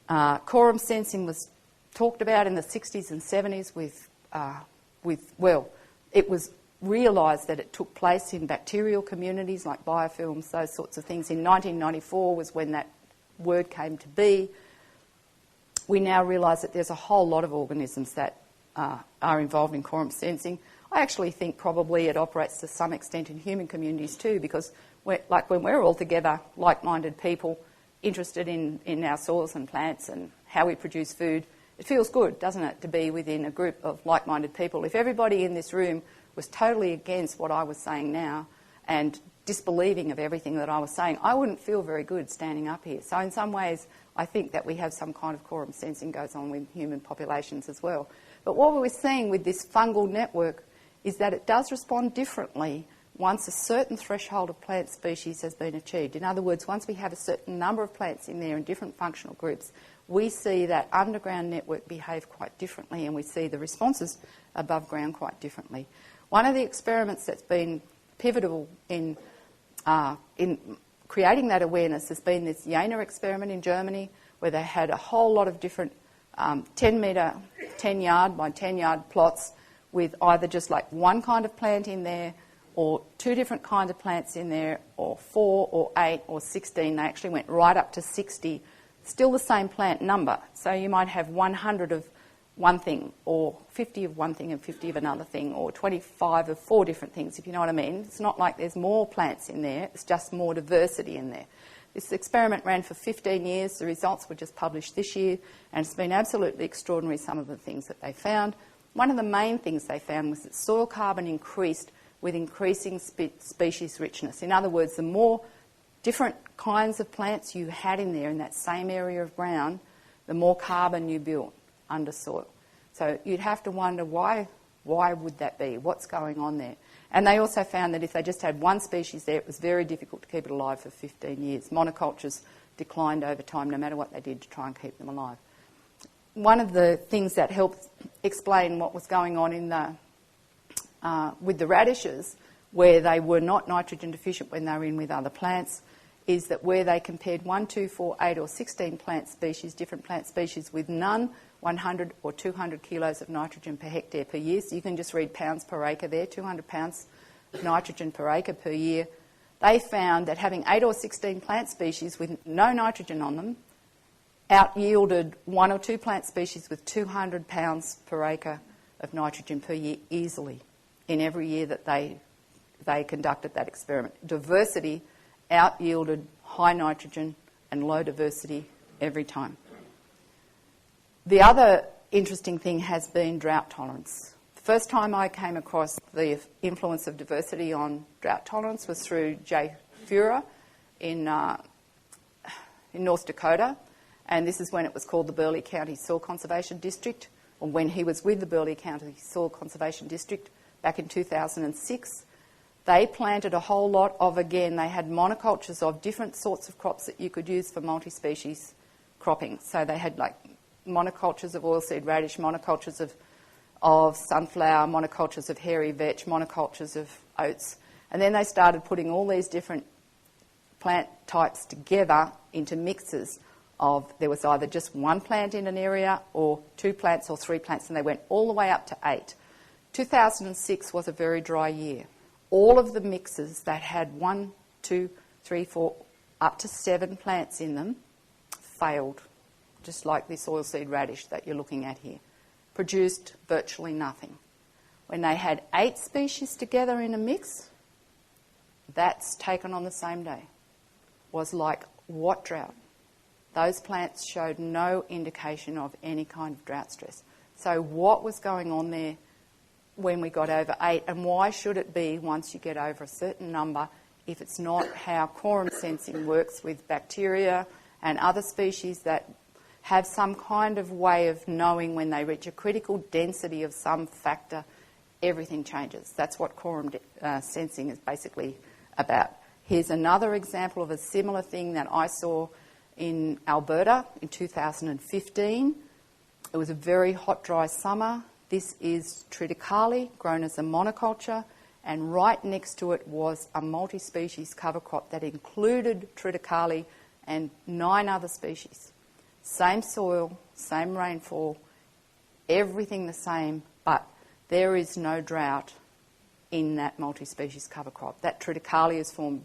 Speaker 3: Quorum sensing was talked about in the 60s and 70s it was realised that it took place in bacterial communities like biofilms, those sorts of things. In 1994 was when that word came to be. We now realise that there's a whole lot of organisms that are involved in quorum sensing. I actually think probably it operates to some extent in human communities too, because when we're all together, like-minded people, interested in our soils and plants and how we produce food, it feels good, doesn't it, to be within a group of like-minded people. If everybody in this room was totally against what I was saying now and disbelieving of everything that I was saying, I wouldn't feel very good standing up here. So in some ways, I think that we have some kind of quorum sensing goes on with human populations as well. But what we're seeing with this fungal network is that it does respond differently once a certain threshold of plant species has been achieved. In other words, once we have a certain number of plants in there in different functional groups, we see that underground network behave quite differently, and we see the responses above ground quite differently. One of the experiments that's been pivotal in creating that awareness has been this Jena experiment in Germany, where they had a whole lot of different 10-metre, 10-yard by 10-yard plots with either just like one kind of plant in there, or two different kinds of plants in there, or 4 or 8 or 16. They actually went right up to 60, still the same plant number. So you might have 100 of one thing, or 50 of one thing and 50 of another thing, or 25 of 4 different things, if you know what I mean. It's not like there's more plants in there, it's just more diversity in there. This experiment ran for 15 years. The results were just published this year, and it's been absolutely extraordinary, some of the things that they found. One of the main things they found was that soil carbon increased with increasing species richness. In other words, the more different kinds of plants you had in there in that same area of ground, the more carbon you built under soil. So you'd have to wonder why would that be? What's going on there? And they also found that if they just had one species there, it was very difficult to keep it alive for 15 years. Monocultures declined over time no matter what they did to try and keep them alive. One of the things that helped explain what was going on in the with the radishes, where they were not nitrogen deficient when they were in with other plants, is that where they compared 1, 2, 4, 8 or 16 plant species, different plant species with none, 100 or 200 kilos of nitrogen per hectare per year. So you can just read pounds per acre there, 200 pounds of nitrogen per acre per year. They found that having 8 or 16 plant species with no nitrogen on them out-yielded 1 or 2 plant species with 200 pounds per acre of nitrogen per year easily in every year that they conducted that experiment. Diversity out-yielded high nitrogen and low diversity every time. The other interesting thing has been drought tolerance. The first time I came across the influence of diversity on drought tolerance was through Jay Fuhrer in North Dakota, and this is when it was called the Burleigh County Soil Conservation District, or when he was with the Burleigh County Soil Conservation District back in 2006. They planted a whole lot of, again, they had monocultures of different sorts of crops that you could use for multi-species cropping. So they had like monocultures of oilseed radish, monocultures of sunflower, monocultures of hairy vetch, monocultures of oats. And then they started putting all these different plant types together into mixes of, there was either just one plant in an area or 2 plants or 3 plants, and they went all the way up to 8. 2006 was a very dry year. All of the mixes that had 1, 2, 3, 4, up to 7 plants in them failed, just like this oilseed radish that you're looking at here. Produced virtually nothing. When they had 8 species together in a mix, that's taken on the same day. Was like, what drought? Those plants showed no indication of any kind of drought stress. So what was going on there when we got over 8, and why should it be once you get over a certain number if it's not how quorum sensing works with bacteria and other species that have some kind of way of knowing when they reach a critical density of some factor, everything changes. That's what quorum sensing is basically about. Here's another example of a similar thing that I saw in Alberta in 2015. It was a very hot, dry summer. This is triticale, grown as a monoculture, and right next to it was a multi-species cover crop that included triticale and 9 other species. Same soil, same rainfall, everything the same, but there is no drought in that multi-species cover crop. That triticale has formed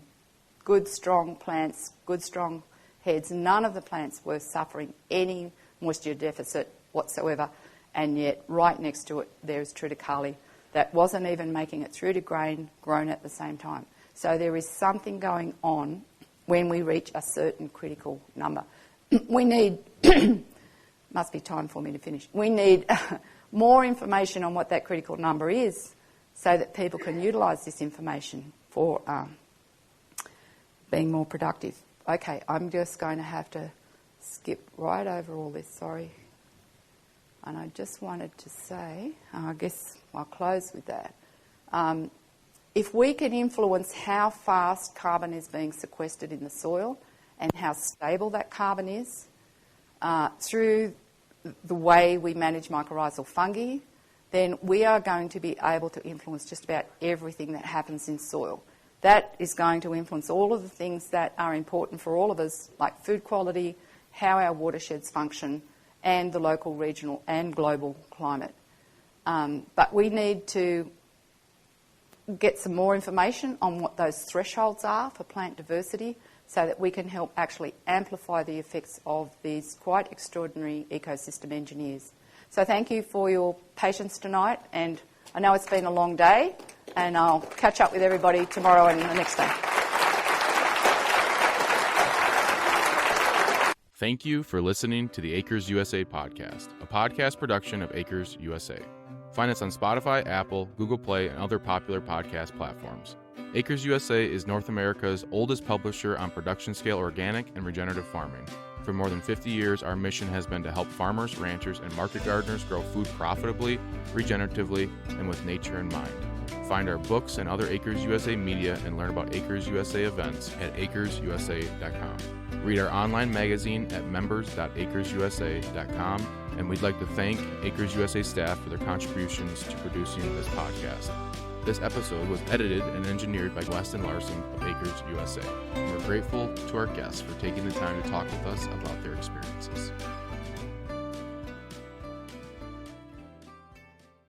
Speaker 3: good, strong plants, good, strong heads. None of the plants were suffering any moisture deficit whatsoever, and yet right next to it there's triticale that wasn't even making it through to grain, grown at the same time. So there is something going on when we reach a certain critical number. We need, must be time for me to finish, we need more information on what that critical number is so that people can utilise this information for being more productive. Okay, I'm just going to have to skip right over all this, sorry. And I just wanted to say, I guess I'll close with that. If we can influence how fast carbon is being sequestered in the soil and how stable that carbon is through the way we manage mycorrhizal fungi, then we are going to be able to influence just about everything that happens in soil. That is going to influence all of the things that are important for all of us, like food quality, how our watersheds function, and the local, regional and global climate. But we need to get some more information on what those thresholds are for plant diversity so that we can help actually amplify the effects of these quite extraordinary ecosystem engineers. So thank you for your patience tonight, and I know it's been a long day, and I'll catch up with everybody tomorrow and the next day.
Speaker 4: Thank you for listening to the Acres USA podcast, a podcast production of Acres USA. Find us on Spotify, Apple, Google Play, and other popular podcast platforms. Acres USA is North America's oldest publisher on production-scale organic and regenerative farming. For more than 50 years, our mission has been to help farmers, ranchers, and market gardeners grow food profitably, regeneratively, and with nature in mind. Find our books and other Acres USA media and learn about Acres USA events at acresusa.com. Read our online magazine at members.acresusa.com, and we'd like to thank Acres USA staff for their contributions to producing this podcast. This episode was edited and engineered by Weston Larson of Acres USA. We're grateful to our guests for taking the time to talk with us about their experiences.